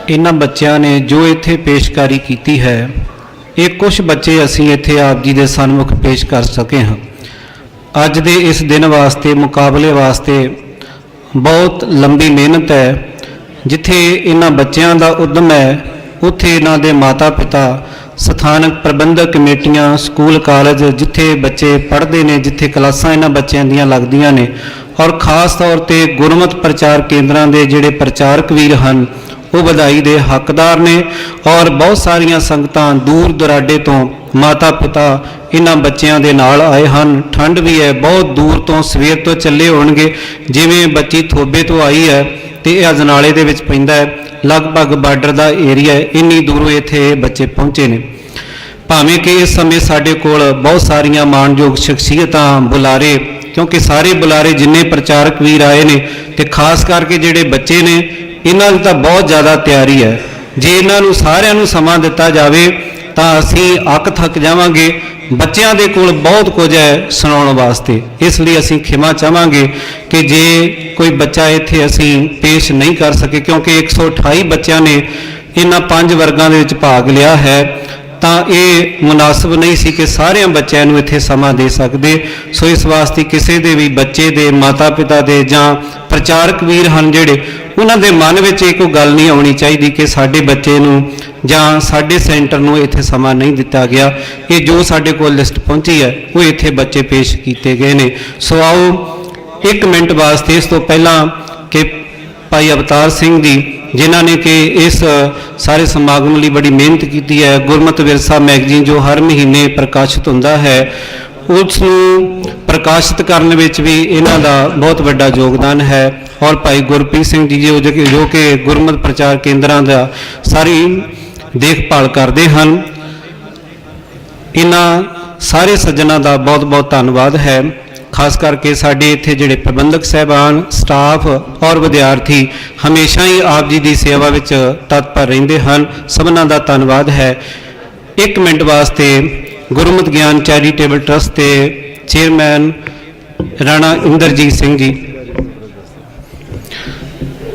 ਇਹਨਾਂ ਬੱਚਿਆਂ ਨੇ ਜੋ ਇੱਥੇ ਪੇਸ਼ਕਾਰੀ ਕੀਤੀ ਹੈ, ਇਹ ਕੁਝ ਬੱਚੇ ਅਸੀਂ ਇੱਥੇ ਆਪ ਜੀ ਦੇ ਸਨਮੁਖ ਪੇਸ਼ ਕਰ ਸਕੇ ਹਾਂ। ਅੱਜ ਦੇ ਇਸ ਦਿਨ ਵਾਸਤੇ, ਮੁਕਾਬਲੇ ਵਾਸਤੇ ਬਹੁਤ ਲੰਬੀ ਮਿਹਨਤ ਹੈ। ਜਿੱਥੇ ਇਹਨਾਂ ਬੱਚਿਆਂ ਦਾ ਉਦਮ ਹੈ, ਉੱਥੇ ਇਹਨਾਂ ਦੇ ਮਾਤਾ ਪਿਤਾ, ਸਥਾਨਕ ਪ੍ਰਬੰਧਕ ਕਮੇਟੀਆਂ, ਸਕੂਲ ਕਾਲਜ ਜਿੱਥੇ ਬੱਚੇ ਪੜ੍ਹਦੇ ਨੇ, ਜਿੱਥੇ ਕਲਾਸਾਂ ਇਹਨਾਂ ਬੱਚਿਆਂ ਦੀਆਂ ਲੱਗਦੀਆਂ ਨੇ, ਔਰ ਖ਼ਾਸ ਤੌਰ ਤੇ ਗੁਰਮਤਿ ਪ੍ਰਚਾਰ ਕੇਂਦਰਾਂ ਦੇ ਜਿਹੜੇ ਪ੍ਰਚਾਰਕ ਵੀਰ ਹਨ, ਉਹ ਵਧਾਈ ਦੇ ਹੱਕਦਾਰ ਨੇ। ਔਰ ਬਹੁਤ ਸਾਰੀਆਂ ਸੰਗਤਾਂ ਦੂਰ ਦੁਰਾਡੇ ਤੋਂ ਮਾਤਾ ਪਿਤਾ ਇਹਨਾਂ ਬੱਚਿਆਂ ਦੇ ਨਾਲ ਆਏ ਹਨ। ਠੰਡ ਵੀ ਹੈ, ਬਹੁਤ ਦੂਰ ਤੋਂ ਸਵੇਰ ਤੋਂ ਚੱਲੇ ਹੋਣਗੇ। ਜਿਵੇਂ ਬੱਚੀ ਥੋਬੇ ਤੋਂ ਆਈ ਹੈ ਤੇ ਇਹ ਅਜਨਾਲੇ ਦੇ ਵਿੱਚ ਪੈਂਦਾ ਹੈ, ਲਗਭਗ ਬਾਰਡਰ ਦਾ ਏਰੀਆ ਹੈ, ਇੰਨੀ ਦੂਰੋਂ ਇੱਥੇ ਬੱਚੇ ਪਹੁੰਚੇ ਨੇ। ਭਾਵੇਂ ਕਿ ਇਸ ਸਮੇਂ ਸਾਡੇ ਕੋਲ ਬਹੁਤ ਸਾਰੀਆਂ ਮਾਣਯੋਗ ਸ਼ਖਸੀਅਤਾਂ, ਬੁਲਾਰੇ, ਕਿਉਂਕਿ ਸਾਰੇ ਬੁਲਾਰੇ ਜਿੰਨੇ ਪ੍ਰਚਾਰਕ ਵੀਰ ਆਏ ਨੇ ਤੇ ਖਾਸ ਕਰਕੇ ਜਿਹੜੇ ਬੱਚੇ ਨੇ, ਇਹਨਾਂ ਦੀ ਤਾਂ ਬਹੁਤ ਜ਼ਿਆਦਾ ਤਿਆਰੀ ਹੈ। ਜੇ ਇਹਨਾਂ ਨੂੰ ਸਾਰਿਆਂ ਨੂੰ ਸਮਾਂ ਦਿੱਤਾ ਜਾਵੇ ਤਾਂ ਅਸੀਂ ਅੱਕ ਥੱਕ ਜਾਵਾਂਗੇ। ਬੱਚਿਆਂ ਦੇ ਕੋਲ ਬਹੁਤ ਕੁਝ ਹੈ ਸੁਣਾਉਣ ਵਾਸਤੇ, ਇਸ ਲਈ ਅਸੀਂ ਖਿਮਾ ਚਾਹਾਂਗੇ ਕਿ ਜੇ ਕੋਈ ਬੱਚਾ ਇੱਥੇ ਅਸੀਂ ਪੇਸ਼ ਨਹੀਂ ਕਰ ਸਕੇ, ਕਿਉਂਕਿ 128 ਬੱਚਿਆਂ ਨੇ ਇਹਨਾਂ 5 ਵਰਗਾਂ ਦੇ ਵਿੱਚ ਭਾਗ ਲਿਆ ਹੈ, ਤਾਂ ਇਹ ਮੁਨਾਸਬ ਨਹੀਂ ਸੀ ਕਿ ਸਾਰਿਆਂ ਬੱਚਿਆਂ ਨੂੰ ਇੱਥੇ ਸਮਾਂ ਦੇ ਸਕਦੇ। ਸੋ ਇਸ ਵਾਸਤੇ ਕਿਸੇ ਦੇ ਵੀ ਬੱਚੇ ਦੇ ਮਾਤਾ ਪਿਤਾ ਦੇ ਜਾਂ ਪ੍ਰਚਾਰਕ ਵੀਰ ਹਨ ਜਿਹੜੇ, ਉਹਨਾਂ ਦੇ ਮਨ ਵਿੱਚ ਇਹ ਕੋਈ ਗੱਲ ਨਹੀਂ ਆਉਣੀ ਚਾਹੀਦੀ ਕਿ ਸਾਡੇ ਬੱਚੇ ਨੂੰ ਜਾਂ ਸਾਡੇ ਸੈਂਟਰ ਨੂੰ ਇੱਥੇ ਸਮਾਂ ਨਹੀਂ ਦਿੱਤਾ ਗਿਆ। ਇਹ ਜੋ ਸਾਡੇ ਕੋਲ ਲਿਸਟ ਪਹੁੰਚੀ ਹੈ, ਉਹ ਇੱਥੇ ਬੱਚੇ ਪੇਸ਼ ਕੀਤੇ ਗਏ ਨੇ। ਸੋ ਆਓ 1 ਮਿੰਟ ਵਾਸਤੇ, ਇਸ ਤੋਂ ਪਹਿਲਾਂ ਕਿ ਭਾਈ ਅਵਤਾਰ ਸਿੰਘ ਜੀ, ਜਿਨ੍ਹਾਂ ਨੇ ਕਿ ਇਸ ਸਾਰੇ ਸਮਾਗਮ ਲਈ ਬੜੀ ਮਿਹਨਤ ਕੀਤੀ ਹੈ, ਗੁਰਮਤਿ ਵਿਰਸਾ ਮੈਗਜ਼ੀਨ ਜੋ ਹਰ ਮਹੀਨੇ ਪ੍ਰਕਾਸ਼ਿਤ ਹੁੰਦਾ ਹੈ, ਉਸ ਨੂੰ ਪ੍ਰਕਾਸ਼ਿਤ ਕਰਨ ਵਿੱਚ ਵੀ ਇਹਨਾਂ ਦਾ ਬਹੁਤ ਵੱਡਾ ਯੋਗਦਾਨ ਹੈ। ਔਰ ਭਾਈ ਗੁਰਪ੍ਰੀਤ ਸਿੰਘ ਜੀ ਜੋ ਕਿ ਗੁਰਮਤਿ ਪ੍ਰਚਾਰ ਕੇਂਦਰਾਂ ਦਾ ਸਾਰੀ ਦੇਖਭਾਲ ਕਰਦੇ ਹਨ। ਇਹਨਾਂ ਸਾਰੇ ਸੱਜਣਾਂ ਦਾ ਬਹੁਤ ਬਹੁਤ ਧੰਨਵਾਦ ਹੈ। ਖਾਸ ਕਰਕੇ ਸਾਡੇ ਇੱਥੇ ਜਿਹੜੇ ਪ੍ਰਬੰਧਕ ਸਹਿਬਾਨ, ਸਟਾਫ ਔਰ ਵਿਦਿਆਰਥੀ ਹਮੇਸ਼ਾ ਹੀ ਆਪ ਜੀ ਦੀ ਸੇਵਾ ਵਿੱਚ ਤਤਪਰ ਰਹਿੰਦੇ ਹਨ। ਸਭਨਾਂ ਦਾ ਧੰਨਵਾਦ ਹੈ। 1 ਮਿੰਟ ਵਾਸਤੇ ਗੁਰਮਤਿ ਗਿਆਨ ਚੈਰੀਟੇਬਲ ਟਰਸਟ ਦੇ ਚੇਅਰਮੈਨ ਰਾਣਾ ਇੰਦਰਜੀਤ ਸਿੰਘ ਜੀ,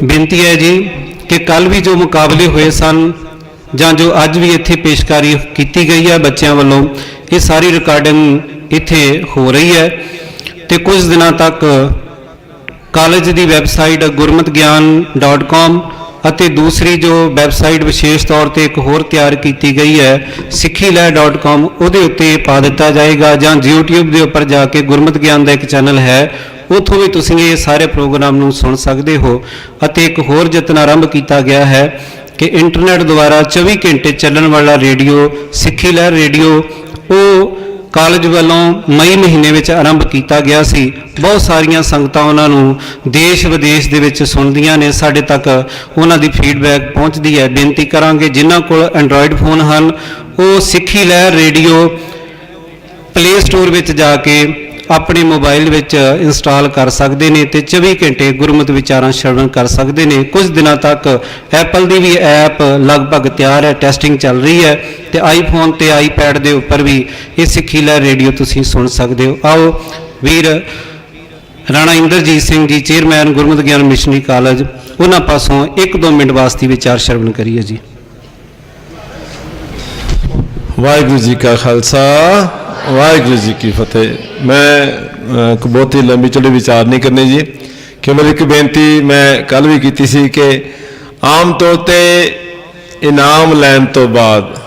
ਬੇਨਤੀ ਹੈ ਜੀ ਕਿ ਕੱਲ ਵੀ ਜੋ ਮੁਕਾਬਲੇ ਹੋਏ ਸਨ ਜਾਂ ਜੋ ਅੱਜ ਵੀ ਇੱਥੇ ਪੇਸ਼ਕਾਰੀ ਕੀਤੀ ਗਈ ਹੈ ਬੱਚਿਆਂ ਵੱਲੋਂ, ਇਹ ਸਾਰੀ ਰਿਕਾਰਡਿੰਗ ਇੱਥੇ ਹੋ ਰਹੀ ਹੈ ਤੇ ਕੁਝ ਦਿਨਾਂ ਤੱਕ ਕਾਲਜ ਦੀ ਵੈਬਸਾਈਟ gurmatgyan.com ਅਤੇ ਦੂਸਰੀ ਜੋ ਵੈਬਸਾਈਟ ਵਿਸ਼ੇਸ਼ ਤੌਰ ਤੇ ਇੱਕ ਹੋਰ ਤਿਆਰ ਕੀਤੀ ਗਈ ਹੈ sikhileh.com, ਉਹਦੇ ਉੱਤੇ ਪਾ ਦਿੱਤਾ ਜਾਏਗਾ। ਜਾਂ YouTube ਦੇ ਉੱਪਰ ਜਾ ਕੇ ਗੁਰਮਤਿ ਗਿਆਨ ਦਾ ਇੱਕ ਚੈਨਲ ਹੈ, ਉੱਥੋਂ ਵੀ ਤੁਸੀਂ ਇਹ ਸਾਰੇ ਪ੍ਰੋਗਰਾਮ ਨੂੰ ਸੁਣ ਸਕਦੇ ਹੋ। ਅਤੇ ਇੱਕ ਹੋਰ ਯਤਨ ਆਰੰਭ ਕੀਤਾ ਗਿਆ ਹੈ ਕਿ ਇੰਟਰਨੈਟ ਦੁਆਰਾ 24 ਘੰਟੇ ਚੱਲਣ ਵਾਲਾ ਰੇਡੀਓ ਸਿੱਖੀ ਲਹਿਰ ਰੇਡੀਓ, ਉਹ ਕਾਲਜ ਵੱਲੋਂ ਮਈ ਮਹੀਨੇ ਵਿੱਚ ਆਰੰਭ ਕੀਤਾ ਗਿਆ ਸੀ। ਬਹੁਤ ਸਾਰੀਆਂ ਸੰਗਤਾਂ ਉਹਨਾਂ ਨੂੰ ਦੇਸ਼ ਵਿਦੇਸ਼ ਦੇ ਵਿੱਚ ਸੁਣਦੀਆਂ ਨੇ, ਸਾਡੇ ਤੱਕ ਉਹਨਾਂ ਦੀ ਫੀਡਬੈਕ ਪਹੁੰਚਦੀ ਹੈ। ਬੇਨਤੀ ਕਰਾਂਗੇ ਜਿਨ੍ਹਾਂ ਕੋਲ ਐਂਡਰੋਇਡ ਫੋਨ ਹਨ, ਉਹ ਸਿੱਖੀ ਲਹਿਰ ਰੇਡੀਓ ਪਲੇ ਸਟੋਰ ਵਿੱਚ ਜਾ ਕੇ ਆਪਣੇ ਮੋਬਾਈਲ ਵਿੱਚ ਇੰਸਟਾਲ ਕਰ ਸਕਦੇ ਨੇ ਤੇ 24 ਘੰਟੇ ਗੁਰਮਤਿ ਵਿਚਾਰਾਂ ਸ਼ਰਵਣ ਕਰ ਸਕਦੇ ਨੇ। ਕੁਝ ਦਿਨਾਂ ਤੱਕ ਐਪਲ ਦੀ ਵੀ ਐਪ ਲਗਭਗ ਤਿਆਰ ਹੈ, ਟੈਸਟਿੰਗ ਚੱਲ ਰਹੀ ਹੈ ਤੇ ਆਈਫੋਨ ਤੇ ਆਈਪੈਡ ਦੇ ਉੱਪਰ ਵੀ ਇਹ ਸਿੱਖੀ ਲਹਿਰ ਰੇਡੀਓ ਤੁਸੀਂ ਸੁਣ ਸਕਦੇ ਹੋ। ਆਓ ਵੀਰ ਰਾਣਾ ਇੰਦਰਜੀਤ ਸਿੰਘ ਜੀ, ਚੇਅਰਮੈਨ ਗੁਰਮਤਿ ਗਿਆਨ ਮਿਸ਼ਨਰੀ ਕਾਲਜ, ਉਹਨਾਂ ਪਾਸੋਂ 1-2 ਮਿੰਟ ਵਾਸਤੇ ਵਿਚਾਰ ਸ਼ਰਵਣ ਕਰੀਏ ਜੀ। ਵਾਹਿਗੁਰੂ ਜੀ ਕਾ ਖਾਲਸਾ, ਵਾਹਿਗੁਰੂ ਜੀ ਕੀ ਫਤਿਹ। ਮੈਂ ਬਹੁਤੀ ਲੰਬੀ ਚੌੜੀ ਵਿਚਾਰ ਨਹੀਂ ਕਰਨੇ ਜੀ, ਕਿ ਮੇਰੀ ਇੱਕ ਬੇਨਤੀ ਮੈਂ ਕੱਲ ਵੀ ਕੀਤੀ ਸੀ ਕਿ ਆਮ ਤੌਰ ਤੇ ਇਨਾਮ ਲੈਣ ਤੋਂ ਬਾਅਦ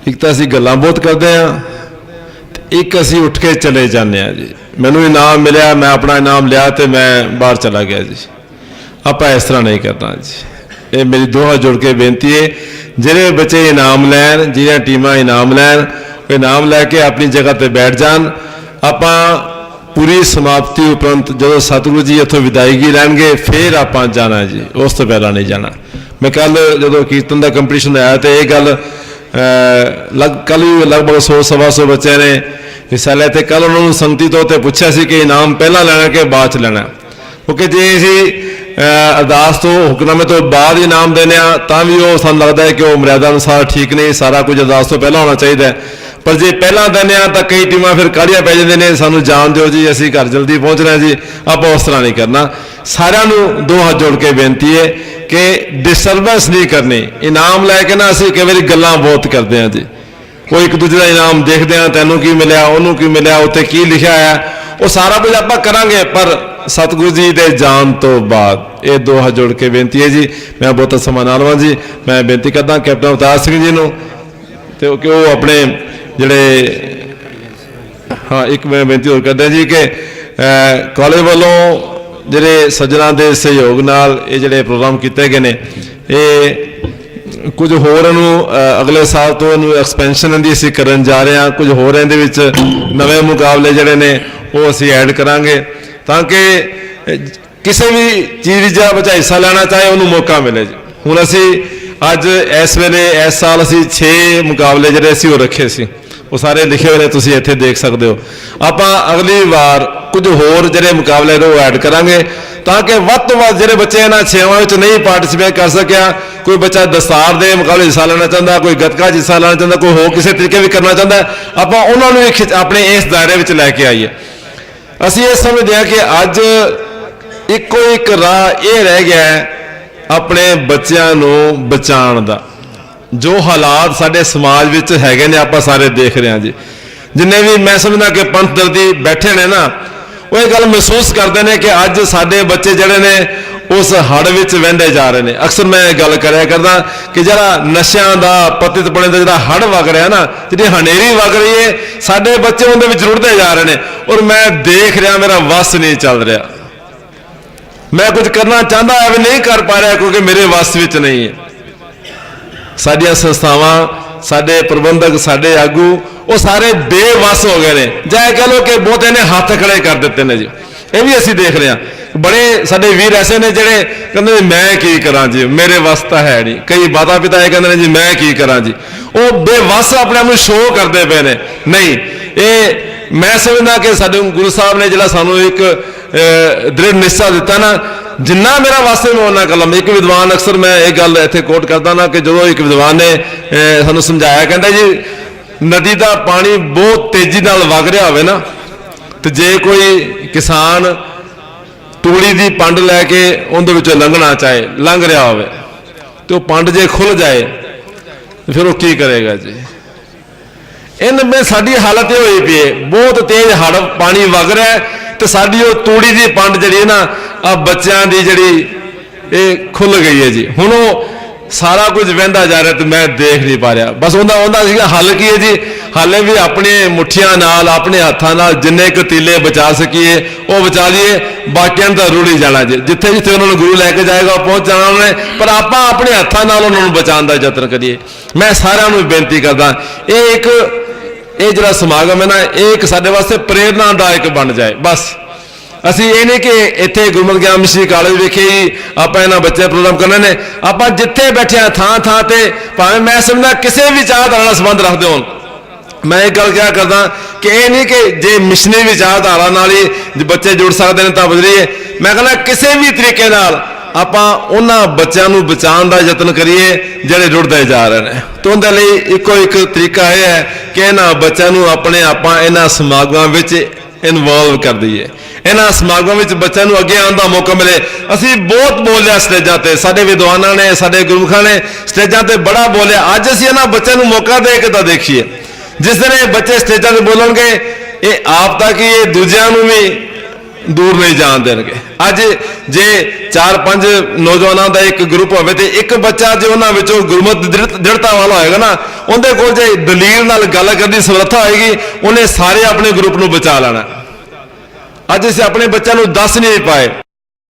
ਇੱਕ ਤਾਂ ਅਸੀਂ ਗੱਲਾਂ ਬਹੁਤ ਕਰਦੇ ਹਾਂ, ਇੱਕ ਅਸੀਂ ਉੱਠ ਕੇ ਚਲੇ ਜਾਂਦੇ ਹਾਂ ਜੀ। ਮੈਨੂੰ ਇਨਾਮ ਮਿਲਿਆ, ਮੈਂ ਆਪਣਾ ਇਨਾਮ ਲਿਆ ਤੇ ਮੈਂ ਬਾਹਰ ਚਲਾ ਗਿਆ ਜੀ। ਆਪਾਂ ਇਸ ਤਰ੍ਹਾਂ ਨਹੀਂ ਕਰਨਾ ਜੀ। ਇਹ ਮੇਰੀ ਦੋ ਹੱਥ ਜੋੜ ਕੇ ਬੇਨਤੀ ਹੈ, ਜਿਹੜੇ ਬੱਚੇ ਇਨਾਮ ਲੈਣ, ਜਿਹੜੀਆਂ ਟੀਮਾਂ ਇਨਾਮ ਲੈਣ, ਉਹ ਇਨਾਮ ਲੈ ਕੇ ਆਪਣੀ ਜਗ੍ਹਾ ਤੇ ਬੈਠ ਜਾਣ। ਆਪਾਂ ਪੂਰੀ ਸਮਾਪਤੀ ਉਪਰੰਤ ਜਦੋਂ ਸਤਿਗੁਰੂ ਜੀ ਇੱਥੋਂ ਵਿਦਾਇਗੀ ਲੈਣਗੇ ਫਿਰ ਆਪਾਂ ਜਾਣਾ ਜੀ, ਉਸ ਤੋਂ ਪਹਿਲਾਂ ਨਹੀਂ ਜਾਣਾ। ਮੈਂ ਕੱਲ ਜਦੋਂ ਕੀਰਤਨ ਦਾ ਕੰਪੀਟੀਸ਼ਨ ਆਇਆ ਤੇ ਇਹ ਗੱਲ ਕੱਲ ਵੀ ਲਗਭਗ 100-125 ਬੱਚਿਆਂ ਨੇ ਹਿੱਸਾ ਲਿਆ ਤੇ ਕੱਲ ਉਹਨਾਂ ਨੂੰ ਸੰਗਤੀ ਤੋਂ ਤੇ ਪੁੱਛਿਆ ਸੀ ਕਿ ਇਨਾਮ ਪਹਿਲਾਂ ਲੈਣਾ ਕਿ ਬਾਅਦ ਚ ਲੈਣਾ, ਕਿਉਂਕਿ ਜੇ ਅਸੀਂ ਅਰਦਾਸ ਤੋਂ ਹੁਕਮਨਾਮੇ ਤੋਂ ਬਾਅਦ ਇਨਾਮ ਦੇਣੇ ਆ ਤਾਂ ਵੀ ਉਹ ਸਾਨੂੰ ਲੱਗਦਾ ਹੈ ਕਿ ਉਹ ਮਰਿਆਦਾ ਅਨੁਸਾਰ ਠੀਕ ਨਹੀਂ, ਸਾਰਾ ਕੁਝ ਅਰਦਾਸ ਤੋਂ ਪਹਿਲਾਂ ਹੋਣਾ ਚਾਹੀਦਾ ਹੈ। ਪਰ ਜੇ ਪਹਿਲਾਂ ਦਿੰਦੇ ਆ ਤਾਂ ਕਈ ਟੀਮਾਂ ਫਿਰ ਕਾਹਲੀਆਂ ਪੈ ਜਾਂਦੇ ਨੇ, ਸਾਨੂੰ ਜਾਣ ਦਿਓ ਜੀ, ਅਸੀਂ ਘਰ ਜਲਦੀ ਪਹੁੰਚਣਾ ਜੀ। ਆਪਾਂ ਉਸ ਤਰ੍ਹਾਂ ਨਹੀਂ ਕਰਨਾ। ਸਾਰਿਆਂ ਨੂੰ ਦੋ ਹੱਥ ਜੋੜ ਕੇ ਬੇਨਤੀ ਹੈ ਕਿ ਡਿਸਟਰਬੈਂਸ ਨਹੀਂ ਕਰਨੀ। ਇਨਾਮ ਲੈ ਕੇ ਨਾ ਅਸੀਂ ਕਈ ਵਾਰੀ ਗੱਲਾਂ ਬਹੁਤ ਕਰਦੇ ਹਾਂ ਜੀ। ਉਹ ਇੱਕ ਦੂਜੇ ਦਾ ਇਨਾਮ ਦੇਖਦੇ ਹਾਂ, ਤੈਨੂੰ ਕੀ ਮਿਲਿਆ, ਉਹਨੂੰ ਕੀ ਮਿਲਿਆ, ਉੱਤੇ ਕੀ ਲਿਖਿਆ ਹੈ, ਉਹ ਸਾਰਾ ਕੁਝ ਆਪਾਂ ਕਰਾਂਗੇ, ਪਰ ਸਤਿਗੁਰੂ ਜੀ ਦੇ ਜਾਣ ਤੋਂ ਬਾਅਦ। ਇਹ ਦੋ ਹੱਥ ਜੋੜ ਕੇ ਬੇਨਤੀ ਹੈ ਜੀ। ਮੈਂ ਬਹੁਤ ਸਮਾਂ ਨਾਲ ਵਾਂ ਜੀ। ਮੈਂ ਬੇਨਤੀ ਕਰਦਾ ਕੈਪਟਨ ਅਵਤਾਰ ਸਿੰਘ ਜੀ ਨੂੰ ਤੇ ਕਿ ਉਹ ਆਪਣੇ ਜਿਹੜੇ ਇੱਕ ਮੈਂ ਬੇਨਤੀ ਹੋਰ ਕਰਦਾ ਜੀ ਕਿ ਕਾਲਜ ਵੱਲੋਂ ਜਿਹੜੇ ਸੱਜਣਾ ਦੇ ਸਹਿਯੋਗ ਨਾਲ ਇਹ ਜਿਹੜੇ ਪ੍ਰੋਗਰਾਮ ਕੀਤੇ ਗਏ ਨੇ, ਇਹ ਕੁਝ ਹੋਰ ਨੂੰ ਅਗਲੇ ਸਾਲ ਤੋਂ ਇਹਨੂੰ ਐਕਸਪੈਂਸ਼ਨ ਦੀ ਅਸੀਂ ਕਰਨ ਜਾ ਰਹੇ ਹਾਂ। ਕੁਝ ਹੋਰ ਇਹਦੇ ਵਿੱਚ ਨਵੇਂ ਮੁਕਾਬਲੇ ਜਿਹੜੇ ਨੇ ਉਹ ਅਸੀਂ ਐਡ ਕਰਾਂਗੇ ਤਾਂ ਕਿ ਕਿਸੇ ਵੀ ਚੀਜ਼ ਦਾ ਬੱਚਾ ਹਿੱਸਾ ਲੈਣਾ ਚਾਹੇ ਉਹਨੂੰ ਮੌਕਾ ਮਿਲੇ ਜੀ। ਹੁਣ ਅਸੀਂ ਅੱਜ ਇਸ ਵੇਲੇ ਇਸ ਸਾਲ ਅਸੀਂ 6 ਮੁਕਾਬਲੇ ਜਿਹੜੇ ਅਸੀਂ ਉਹ ਰੱਖੇ ਸੀ, ਉਹ ਸਾਰੇ ਲਿਖੇ ਹੋਏ ਨੇ, ਤੁਸੀਂ ਇੱਥੇ ਦੇਖ ਸਕਦੇ ਹੋ। ਆਪਾਂ ਅਗਲੀ ਵਾਰ ਕੁਝ ਹੋਰ ਜਿਹੜੇ ਮੁਕਾਬਲੇ ਨੇ ਉਹ ਐਡ ਕਰਾਂਗੇ ਤਾਂ ਕਿ ਵੱਧ ਤੋਂ ਵੱਧ ਜਿਹੜੇ ਬੱਚੇ ਇਹਨਾਂ 6ਵਾਂ ਵਿੱਚ ਨਹੀਂ ਪਾਰਟਿਸਿਪੇਟ ਕਰ ਸਕਿਆ, ਕੋਈ ਬੱਚਾ ਦਸਤਾਰ ਦੇ ਮੁਕਾਬਲੇ ਹਿੱਸਾ ਲੈਣਾ ਚਾਹੁੰਦਾ, ਕੋਈ ਗੱਤਕਾ 'ਚ ਹਿੱਸਾ ਲੈਣਾ ਚਾਹੁੰਦਾ, ਕੋਈ ਹੋਰ ਕਿਸੇ ਤਰੀਕੇ ਵੀ ਕਰਨਾ ਚਾਹੁੰਦਾ, ਆਪਾਂ ਉਹਨਾਂ ਨੂੰ ਆਪਣੇ ਇਸ ਦਾਇਰੇ ਵਿੱਚ ਲੈ ਕੇ ਆਈਏ। ਅਸੀਂ ਇਹ ਸਮਝਦੇ ਹਾਂ ਕਿ ਅੱਜ ਇੱਕੋ ਇੱਕ ਰਾਹ ਇਹ ਰਹਿ ਗਿਆ ਹੈ ਆਪਣੇ ਬੱਚਿਆਂ ਨੂੰ ਬਚਾਉਣ ਦਾ। ਜੋ ਹਾਲਾਤ ਸਾਡੇ ਸਮਾਜ ਵਿੱਚ ਹੈਗੇ ਨੇ ਆਪਾਂ ਸਾਰੇ ਦੇਖ ਰਹੇ ਹਾਂ ਜੀ। ਜਿੰਨੇ ਵੀ ਮੈਂ ਸਮਝਦਾ ਕਿ ਪੰਥ ਦਰਦੀ ਬੈਠੇ ਨੇ ਨਾ, ਉਹ ਇਹ ਗੱਲ ਮਹਿਸੂਸ ਕਰਦੇ ਨੇ ਕਿ ਅੱਜ ਸਾਡੇ ਬੱਚੇ ਜਿਹੜੇ ਨੇ ਉਸ ਹੜ ਵਿੱਚ ਵਹਿੰਦੇ ਜਾ ਰਹੇ ਨੇ। ਅਕਸਰ ਮੈਂ ਇਹ ਗੱਲ ਕਰਿਆ ਕਰਦਾ ਕਿ ਜਿਹੜਾ ਨਸ਼ਿਆਂ ਦਾ, ਪਤਿਤਪਣੇ ਦਾ ਜਿਹੜਾ ਹੜ ਵਗ ਰਿਹਾ ਨਾ, ਜਿਹੜੀ ਹਨੇਰੀ ਵਗ ਰਹੀ ਹੈ, ਸਾਡੇ ਬੱਚੇ ਉਹਦੇ ਵਿੱਚ ਰੁੜਦੇ ਜਾ ਰਹੇ ਨੇ। ਔਰ ਮੈਂ ਦੇਖ ਰਿਹਾ, ਮੇਰਾ ਵੱਸ ਨਹੀਂ ਚੱਲ ਰਿਹਾ। ਮੈਂ ਕੁਝ ਕਰਨਾ ਚਾਹੁੰਦਾ ਹੈ ਵੀ ਨਹੀਂ ਕਰ ਪਾ ਰਿਹਾ ਕਿਉਂਕਿ ਮੇਰੇ ਵੱਸ ਵਿੱਚ ਨਹੀਂ ਹੈ। ਸਾਡੀਆਂ ਸੰਸਥਾਵਾਂ, ਸਾਡੇ ਪ੍ਰਬੰਧਕ, ਸਾਡੇ ਆਗੂ ਉਹ ਸਾਰੇ ਬੇਵੱਸ ਹੋ ਗਏ ਨੇ, ਜਾਂ ਕਹਿ ਲਓ ਕਿ ਬਹੁਤੇ ਨੇ ਹੱਥ ਖੜੇ ਕਰ ਦਿੱਤੇ ਨੇ ਜੀ। ਇਹ ਵੀ ਅਸੀਂ ਦੇਖ ਰਹੇ ਹਾਂ। ਬੜੇ ਸਾਡੇ ਵੀਰ ਐਸੇ ਨੇ ਜਿਹੜੇ ਕਹਿੰਦੇ ਨੇ ਮੈਂ ਕੀ ਕਰਾਂ ਜੀ, ਮੇਰੇ ਵੱਸ ਤਾਂ ਹੈ ਨਹੀਂ। ਕਈ ਮਾਤਾ ਪਿਤਾ ਇਹ ਕਹਿੰਦੇ ਨੇ ਜੀ ਮੈਂ ਕੀ ਕਰਾਂ ਜੀ, ਉਹ ਬੇਵੱਸ ਆਪਣੇ ਆਪ ਨੂੰ ਸ਼ੋਅ ਕਰਦੇ ਪਏ ਨੇ। ਨਹੀਂ, ਇਹ ਮੈਂ ਸਮਝਦਾ ਕਿ ਸਾਡੇ ਗੁਰੂ ਸਾਹਿਬ ਨੇ ਜਿਹੜਾ ਸਾਨੂੰ ਇੱਕ ਦ੍ਰਿੜ ਨਿਸ਼ਚਾ ਦਿੱਤਾ ਨਾ, ਜਿੰਨਾ ਮੇਰਾ ਵਾਸਤੇ ਮੈਂ ਉਹਨਾਂ ਕਲਮ। ਇੱਕ ਵਿਦਵਾਨ, ਅਕਸਰ ਮੈਂ ਇਹ ਗੱਲ ਇੱਥੇ ਕੋਟ ਕਰਦਾ ਨਾ ਕਿ ਜਦੋਂ ਇੱਕ ਵਿਦਵਾਨ ਨੇ ਸਾਨੂੰ ਸਮਝਾਇਆ, ਕਹਿੰਦਾ ਜੀ ਨਦੀ ਦਾ ਪਾਣੀ ਬਹੁਤ ਤੇਜ਼ੀ ਨਾਲ ਵਗ ਰਿਹਾ ਹੋਵੇ ਨਾ, ਤੇ ਜੇ ਕੋਈ ਕਿਸਾਨ ਤੂੜੀ ਦੀ ਪੰਡ ਲੈ ਕੇ ਉਹਦੇ ਵਿੱਚੋਂ ਲੰਘਣਾ ਚਾਹੇ, ਲੰਘ ਰਿਹਾ ਹੋਵੇ, ਤੇ ਉਹ ਪੰਡ ਜੇ ਖੁੱਲ ਜਾਏ ਫਿਰ ਉਹ ਕੀ ਕਰੇਗਾ ਜੀ। ਇਹਨਾਂ ਵਿੱਚ ਸਾਡੀ ਹਾਲਤ ਇਹ ਹੋਈ ਪਈ ਹੈ, ਬਹੁਤ ਤੇਜ਼ ਹੜ ਪਾਣੀ ਵਗ ਰਿਹਾ ਤੇ ਸਾਡੀ ਉਹ ਤੂੜੀ ਦੀ ਪੰਡ ਜਿਹੜੀ ਹੈ ਨਾ, ਆ ਬੱਚਿਆਂ ਦੀ ਜਿਹੜੀ ਇਹ ਖੁੱਲ ਗਈ ਹੈ ਜੀ। ਹੁਣ ਉਹ ਸਾਰਾ ਕੁਝ ਵਹਿੰਦਾ ਜਾ ਰਿਹਾ ਤੇ ਮੈਂ ਦੇਖ ਨਹੀਂ ਪਾ ਰਿਹਾ। ਬਸ ਉਹਦਾ ਸੀਗਾ ਹੱਲ ਕੀ ਹੈ ਜੀ, ਹਾਲੇ ਵੀ ਆਪਣੇ ਮੁੱਠੀਆਂ ਨਾਲ, ਆਪਣੇ ਹੱਥਾਂ ਨਾਲ ਜਿੰਨੇ ਕੁ ਤੀਲੇ ਬਚਾ ਸਕੀਏ ਉਹ ਬਚਾ ਲਈਏ, ਬਾਕੀਆਂ ਨੂੰ ਤਾਂ ਰੁੜੀ ਜਾਣਾ ਜੀ। ਜਿੱਥੇ ਜਿੱਥੇ ਉਹਨਾਂ ਨੂੰ ਗੁਰੂ ਲੈ ਕੇ ਜਾਏਗਾ ਪਹੁੰਚ ਜਾਣਾ ਉਹਨੇ, ਪਰ ਆਪਾਂ ਆਪਣੇ ਹੱਥਾਂ ਨਾਲ ਉਹਨਾਂ ਨੂੰ ਬਚਾਉਣ ਦਾ ਯਤਨ ਕਰੀਏ। ਮੈਂ ਸਾਰਿਆਂ ਨੂੰ ਬੇਨਤੀ ਕਰਦਾ, ਇਹ ਜਿਹੜਾ ਸਮਾਗਮ ਹੈ ਨਾ, ਇਹ ਇੱਕ ਸਾਡੇ ਵਾਸਤੇ ਪ੍ਰੇਰਨਾਦਾਇਕ ਬਣ ਜਾਏ। ਬਸ ਅਸੀਂ ਇਹ ਨਹੀਂ ਕਿ ਇੱਥੇ ਗੁਰਮਤਿ ਗਿਆਨ ਮਿਸ਼ਨਰੀ ਕਾਲਜ ਵਿਖੇ ਹੀ ਆਪਾਂ ਇਹਨਾਂ ਬੱਚੇ ਪ੍ਰੋਗਰਾਮ ਕਰਨੇ ਨੇ। ਆਪਾਂ ਜਿੱਥੇ ਬੈਠੇ ਆ ਥਾਂ ਥਾਂ ਤੇ, ਭਾਵੇਂ ਮੈਂ ਸਮਝਦਾ ਕਿਸੇ ਵੀ ਵਿਚਾਰਧਾਰਾ ਨਾਲ ਸੰਬੰਧ ਰੱਖਦੇ ਹੋਣ, ਮੈਂ ਇਹ ਗੱਲ ਕਿਹਾ ਕਰਦਾ ਕਿ ਇਹ ਨਹੀਂ ਕਿ ਜੇ ਮਿਸ਼ਨਰੀ ਵਿਚਾਰਧਾਰਾ ਨਾਲ ਹੀ ਬੱਚੇ ਜੁੜ ਸਕਦੇ ਨੇ ਤਾਂ ਬਦਲੀਏ। ਮੈਂ ਕਹਿੰਦਾ ਕਿਸੇ ਵੀ ਤਰੀਕੇ ਨਾਲ ਆਪਾਂ ਉਹਨਾਂ ਬੱਚਿਆਂ ਨੂੰ ਬਚਾਉਣ ਦਾ ਯਤਨ ਕਰੀਏ ਜਿਹੜੇ ਰੁੜਦੇ ਜਾ ਰਹੇ ਨੇ। ਤੇ ਉਹਦੇ ਲਈ ਇੱਕੋ ਇੱਕ ਤਰੀਕਾ ਇਹ ਹੈ ਕਿ ਇਹਨਾਂ ਬੱਚਿਆਂ ਨੂੰ ਆਪਾਂ ਇਹਨਾਂ ਸਮਾਗਮਾਂ ਵਿੱਚ ਇਨਵੋਲਵ ਕਰ ਦਈਏ। ਇਹਨਾਂ ਸਮਾਗਮਾਂ ਵਿੱਚ ਬੱਚਿਆਂ ਨੂੰ ਅੱਗੇ ਆਉਣ ਦਾ ਮੌਕਾ ਮਿਲੇ। ਅਸੀਂ ਬਹੁਤ ਬੋਲਿਆ ਸਟੇਜਾਂ ਤੇ, ਸਾਡੇ ਵਿਦਵਾਨਾਂ ਨੇ, ਸਾਡੇ ਗੁਰਮੁਖਾਂ ਨੇ ਸਟੇਜਾਂ ਤੇ ਬੜਾ ਬੋਲਿਆ। ਅੱਜ ਅਸੀਂ ਇਹਨਾਂ ਬੱਚਿਆਂ ਨੂੰ ਮੌਕਾ ਦੇ ਕੇ ਤਾਂ ਦੇਖੀਏ। ਜਿਸ ਦਿਨ ਇਹ ਬੱਚੇ ਸਟੇਜਾਂ ਤੇ ਬੋਲਣਗੇ, ਇਹ ਆਪ ਤਾਂ ਕਿ ਇਹ ਦੂਜਿਆਂ ਨੂੰ ਵੀ ਦੂਰ ਨਹੀਂ ਜਾਣ ਦੇਣਗੇ। ਅੱਜ ਜੇ 4-5 ਨੌਜਵਾਨਾਂ ਦਾ ਇੱਕ ਗਰੁੱਪ ਹੋਵੇ ਤੇ ਇੱਕ ਬੱਚਾ ਜੇ ਉਹਨਾਂ ਵਿੱਚੋਂ ਗੁਰਮਤਿ ਦ੍ਰਿੜਤਾ ਵਾਲਾ ਹੋਏਗਾ ਨਾ, ਉਹਦੇ ਕੋਲ ਜੇ ਦਲੀਲ ਨਾਲ ਗੱਲ ਕਰਨ ਦੀ ਸਮਰੱਥਾ ਹੋਏਗੀ, ਉਹਨੇ ਸਾਰੇ ਆਪਣੇ ਗਰੁੱਪ ਨੂੰ ਬਚਾ ਲੈਣਾ। ਅੱਜ ਅਸੀਂ ਆਪਣੇ ਬੱਚਿਆਂ ਨੂੰ ਦੱਸ ਨਹੀਂ ਪਾਏ